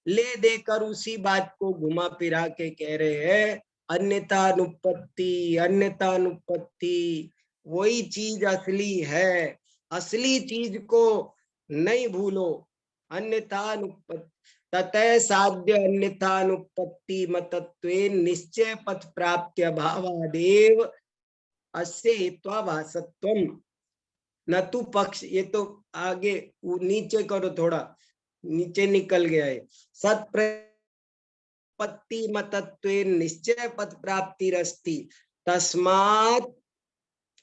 ले देकर उसी बात को घुमा फिरा के कह रहे हैं अन्यथानुपत्ति। अन्यथानुपत्ति वही चीज असली है, असली चीज को नहीं भूलो। अन्यथानुपत्ति ततः साध्य अन्यथानुपत्ति मतत्वेन निश्चय पथ प्राप्ति अभावादेव अस्य हेत्वाभासत्वम न तु पक्ष। ये तो आगे नीचे करो, थोड़ा नीचे निकल गया है। सत्प्रपत्ति मतत्वेन निश्चय पथ प्राप्तिरस्ति तस्मात्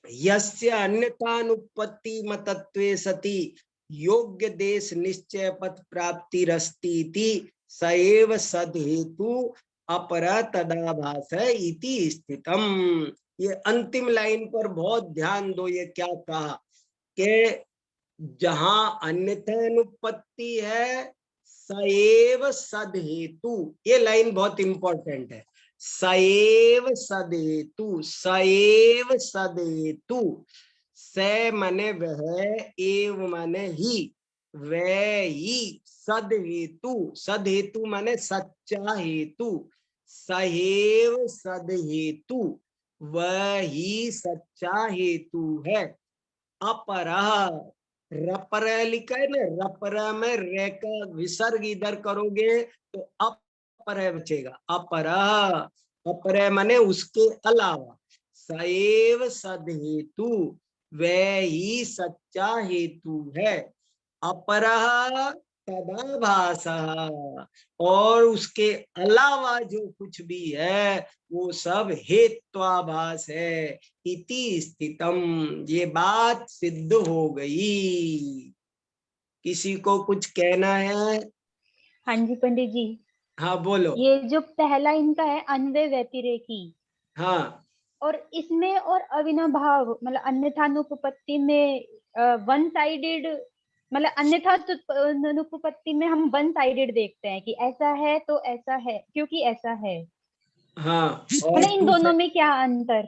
यस्य अन्यथानुपत्ति मतत्वे सति योग्य देश निश्चय पथ प्राप्तिरस्ति इति स एव सद्हेतु अपरा तदाभास इति स्थितम। ये अंतिम लाइन पर बहुत ध्यान दो। ये क्या कहा कि जहां अन्यथानुपत्ति है सएव सद्हेतु, ये लाइन बहुत इंपॉर्टेंट है। सएव सद्हेतु, सएव सद्हेतु, स माने वह, एव माने ही, वह ही, सद्हेतु, सद्हेतु माने सच्चा हेतु, सहेव सद्हेतु, वह ही सच्चा हेतु है। अपरह, रपर लिखा है ना, रपर में रे का विसर्ग इधर करोगे तो अपरह बचेगा। अपरह, अपरह माने उसके अलावा। सएव सद्हेतु, वह ही सच्चा हेतु है। अपरः तदाभासः, और उसके अलावा जो कुछ भी है वो सब हेत्वाभास है। इति स्थितम, ये बात सिद्ध हो गई। किसी को कुछ कहना है? हाँ जी पंडित जी, हाँ बोलो। ये जो पहला इनका है अन्वय व्यतिरेकी, हाँ और इसमें और अविनाभाव मतलब अन्यथानुपपत्ति में वन साइडेड, मतलब अन्यथा अनुपपत्ति में हम वन साइडेड देखते हैं कि ऐसा है तो ऐसा है क्योंकि ऐसा है। हाँ, और मतलब इन दोनों में क्या अंतर?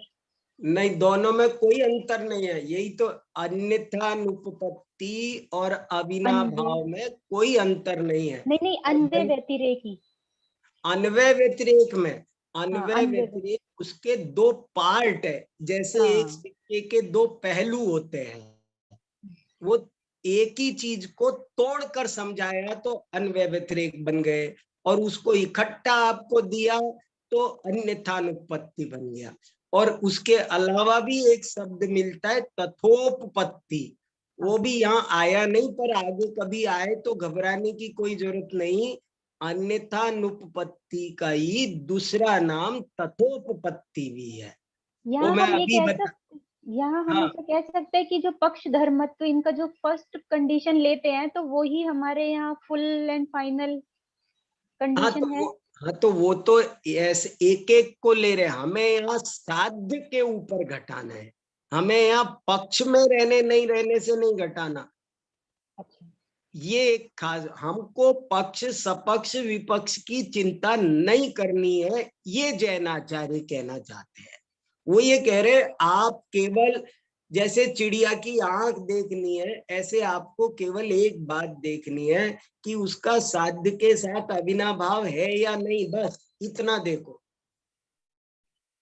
नहीं, दोनों में कोई अंतर नहीं है। यही तो, अन्यथा अनुपपत्ति और अविनाभाव में कोई अंतर नहीं है। नहीं नहीं, अन्वय व्यतिरेकी। अन्वय व्यतिरेक में, हाँ, अन्वय अन्वय व्यतिरेक उसके दो पार्ट है। जैसे एक हाँ, सिक्के के दो पहलू होते हैं, वो एक ही चीज को तोड़कर समझाया तो अन्वय व्यतिरेक बन गए, और उसको इकट्ठा आपको दिया तो अन्यथानुपत्ति बन गया। और उसके अलावा भी एक शब्द मिलता है तथोपपत्ति, वो भी यहाँ आया नहीं, पर आगे कभी आए तो घबराने की कोई जरूरत नहीं। अन्यथानुपपत्ति का ही दूसरा नाम तथोपपत्ति भी है, वो यहाँ मैं हम ये अभी कह बता। सकते यहाँ हम हाँ ऐसा कह सकते हैं कि जो पक्ष धर्मत्व इनका जो फर्स्ट कंडीशन लेते हैं तो वो ही हमारे यहाँ फुल एंड फाइनल हाँ कंडीशन है। तो वो तो ऐसे एक एक को ले रहे हैं। हमें यहाँ साध्य के ऊपर घटाना है, हमें यहाँ पक्ष में रहने नहीं रहने से नहीं घटाना। अच्छा, ये एक खास, हमको पक्ष सपक्ष विपक्ष की चिंता नहीं करनी है, ये जैनाचार्य कहना चाहते हैं। वो ये कह रहे आप केवल, जैसे चिड़िया की आंख देखनी है, ऐसे आपको केवल एक बात देखनी है कि उसका साध्य के साथ अविनाभाव है या नहीं, बस इतना देखो।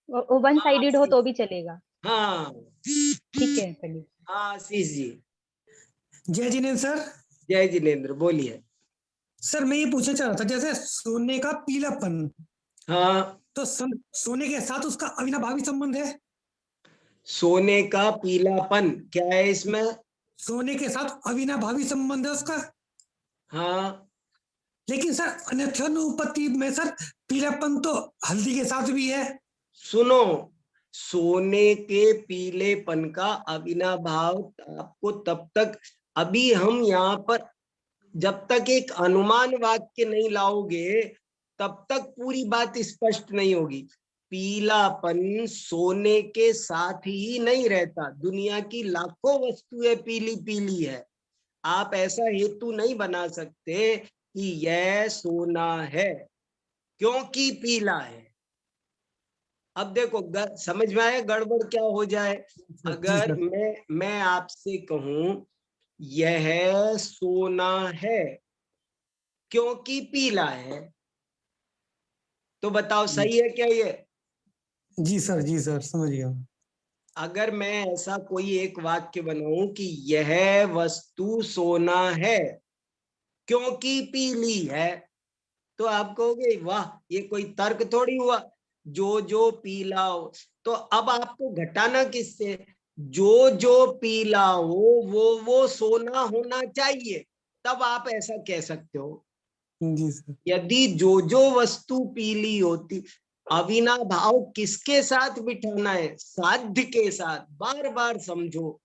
वो वन साइडेड हो तो भी चलेगा। हाँ ठीक है चलिए। हाँ, आशीष जी। जय जिनेन्द्र सर। जय जिनेन्द्र, बोलिए। सर मैं ये पूछना चाह रहा था, जैसे सोने का पीलापन, हाँ, तो सोने के साथ उसका अविनाभावी संबंध है। सोने का पीलापन क्या है इसमें? सोने के साथ अविनाभावी संबंध है उसका। हाँ, लेकिन सर अन्यथानुपत्ति में सर पीलापन तो हल्दी के साथ भी है। सुनो, सोने के पीलेपन का अविनाभाव आपको तब तक, अभी हम यहाँ पर जब तक एक अनुमान वाक्य नहीं लाओगे तब तक पूरी बात स्पष्ट नहीं होगी। पीलापन सोने के साथ ही नहीं रहता, दुनिया की लाखों वस्तुएं पीली पीली है। आप ऐसा हेतु नहीं बना सकते कि यह सोना है क्योंकि पीला है। अब देखो समझ में आया गड़बड़ क्या हो जाए? अगर मैं आपसे कहूं यह सोना है क्योंकि पीला है, तो बताओ सही है क्या ये? जी सर समझ गया। अगर मैं ऐसा कोई एक वाक्य बनाऊं कि यह वस्तु सोना है क्योंकि पीली है, तो आप कहोगे वाह, ये कोई तर्क थोड़ी हुआ, जो जो पीला हो। तो अब आपको घटाना किससे? जो जो पीला हो वो सोना होना चाहिए, तब आप ऐसा कह सकते हो। जी सर। यदि जो जो वस्तु पीली होती, अविनाभाव किसके साथ बिठाना है? साध्य के साथ। बार बार समझो,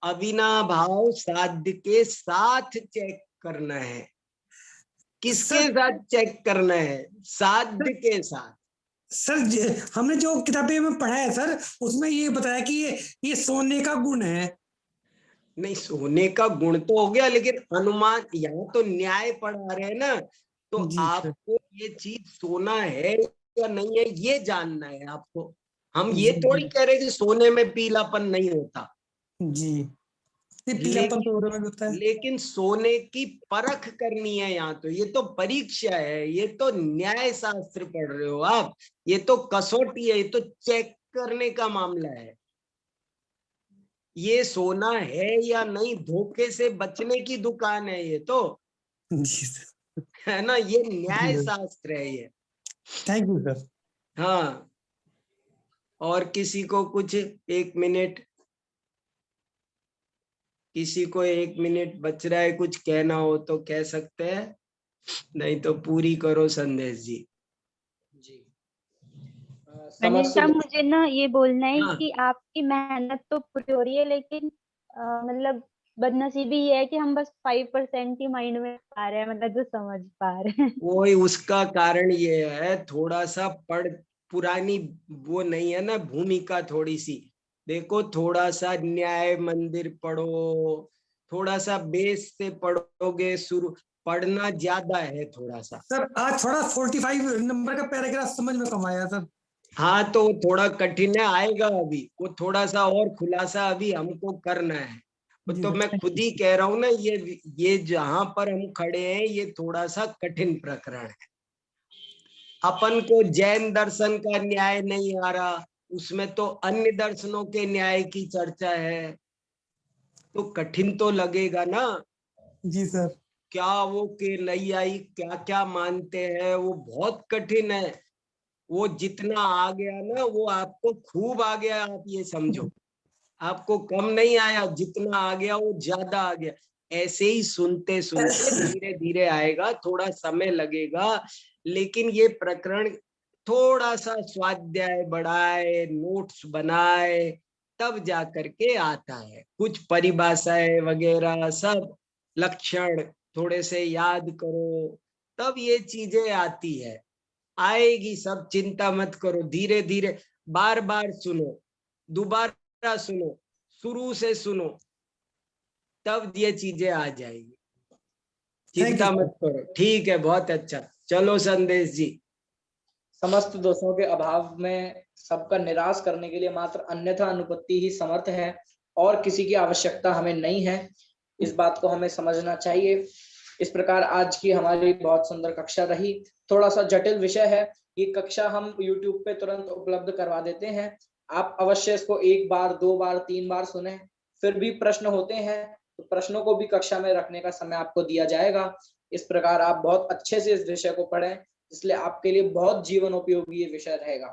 अविनाभाव साध्य के साथ चेक करना है। किसके सर साथ चेक करना है? साध्य के साथ। सर हमने जो किताबें में पढ़ा है सर, उसमें ये बताया कि ये सोने का गुण है। नहीं, सोने का गुण तो हो गया, लेकिन अनुमान, यहाँ तो न्याय पढ़ा रहे हैं ना, तो जी सर। आपको ये चीज सोना है या नहीं है ये जानना है आपको। हम ये जी थोड़ी कह रहे कि सोने में पीलापन नहीं होता। जी, ये पीलापन लेकिन तो और में भी होता है। लेकिन सोने की परख करनी है यहाँ, तो ये तो परीक्षा है, ये तो न्याय शास्त्र पढ़ रहे हो आप, ये तो कसौटी है, ये तो चेक करने का मामला है। ये सोना है या नहीं, धोखे से बचने की दुकान है ये तो, जी सर। है ना? ये न्याय जी शास्त्र है ये। Thank you sir. हाँ, और किसी को कुछ? 1 मिनट। किसी को 1 मिनट बच रहा है, कुछ कहना हो तो कह सकते हैं, नहीं तो पूरी करो संदेश जी। जी अनिल साहब, मुझे ना ये बोलना है हाँ, कि आपकी मेहनत तो पूरी हो रही है, लेकिन मतलब बदनसीबी ये है कि हम बस 5% ही माइंड में पा रहे हैं, मतलब जो समझ पा रहे हैं। वही उसका कारण ये है, थोड़ा सा पुरानी वो नहीं है ना भूमिका थोड़ी सी। देखो, थोड़ा सा न्याय मंदिर पढ़ो, थोड़ा सा बेस से पढ़ोगे, शुरू पढ़ना ज्यादा है थोड़ा सा। सर आज थोड़ा 45 नंबर का पैराग्राफ समझ में कम आया सर। हाँ, तो थोड़ा कठिन है, आएगा अभी वो, थोड़ा सा और खुलासा अभी हमको करना है। वो जी तो मैं सर। खुद ही कह रहा हूँ ना, ये जहां पर हम खड़े हैं ये थोड़ा सा कठिन प्रकरण है। अपन को जैन दर्शन का न्याय नहीं आ रहा, उसमें तो अन्य दर्शनों के न्याय की चर्चा है, तो कठिन तो लगेगा ना। जी सर। क्या वो के नैयायी क्या क्या मानते हैं, वो बहुत कठिन है। वो जितना आ गया ना, वो आपको खूब आ गया, आप ये समझो। आपको कम नहीं आया, जितना आ गया वो ज्यादा आ गया। ऐसे ही सुनते सुनते धीरे धीरे आएगा, थोड़ा समय लगेगा, लेकिन ये प्रकरण थोड़ा सा स्वाध्याय बढ़ाए, नोट्स बनाए, तब जा करके आता है। कुछ परिभाषाएं वगैरह सब लक्षण थोड़े से याद करो, तब ये चीजें आती है। आएगी सब, चिंता मत करो, धीरे धीरे बार बार सुनो, दोबारा सुनो, शुरू से सुनो, तब ये चीजें आ जाएगी। थैंक यू चिंता सर। मत करो, ठीक है, बहुत अच्छा। चलो संदेश जी। समस्त दोषों के अभाव में सबका निराश करने के लिए मात्र अन्यथा अनुपत्ति ही समर्थ है, और किसी की आवश्यकता हमें नहीं है। इस बात को हमें समझना चाहिए। इस प्रकार आज की हमारी बहुत सुंदर कक्षा रही। थोड़ा सा जटिल विषय है, ये कक्षा हम YouTube पे तुरंत उपलब्ध करवा देते हैं। आप अवश्य इसको 1 बार 2 बार 3 बार सुने। फिर भी प्रश्न होते हैं तो प्रश्नों को भी कक्षा में रखने का समय आपको दिया जाएगा। इस प्रकार आप बहुत अच्छे से इस विषय को पढ़ें, इसलिए आपके लिए बहुत जीवन उपयोगी ये विषय रहेगा।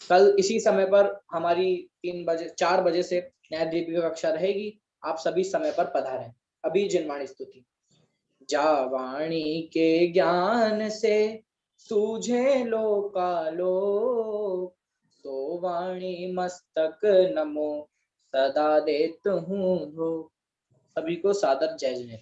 कल इसी समय पर हमारी 4 बजे से न्याय दीपिका कक्षा रहेगी। आप सभी समय पर पधारें। अभी जिनवाणी स्तुति। जा वाणी के ज्ञान से सूझे लोकालोक, सो वाणी मस्तक नमो सदा देत हूँ। सभी को सादर जय जय।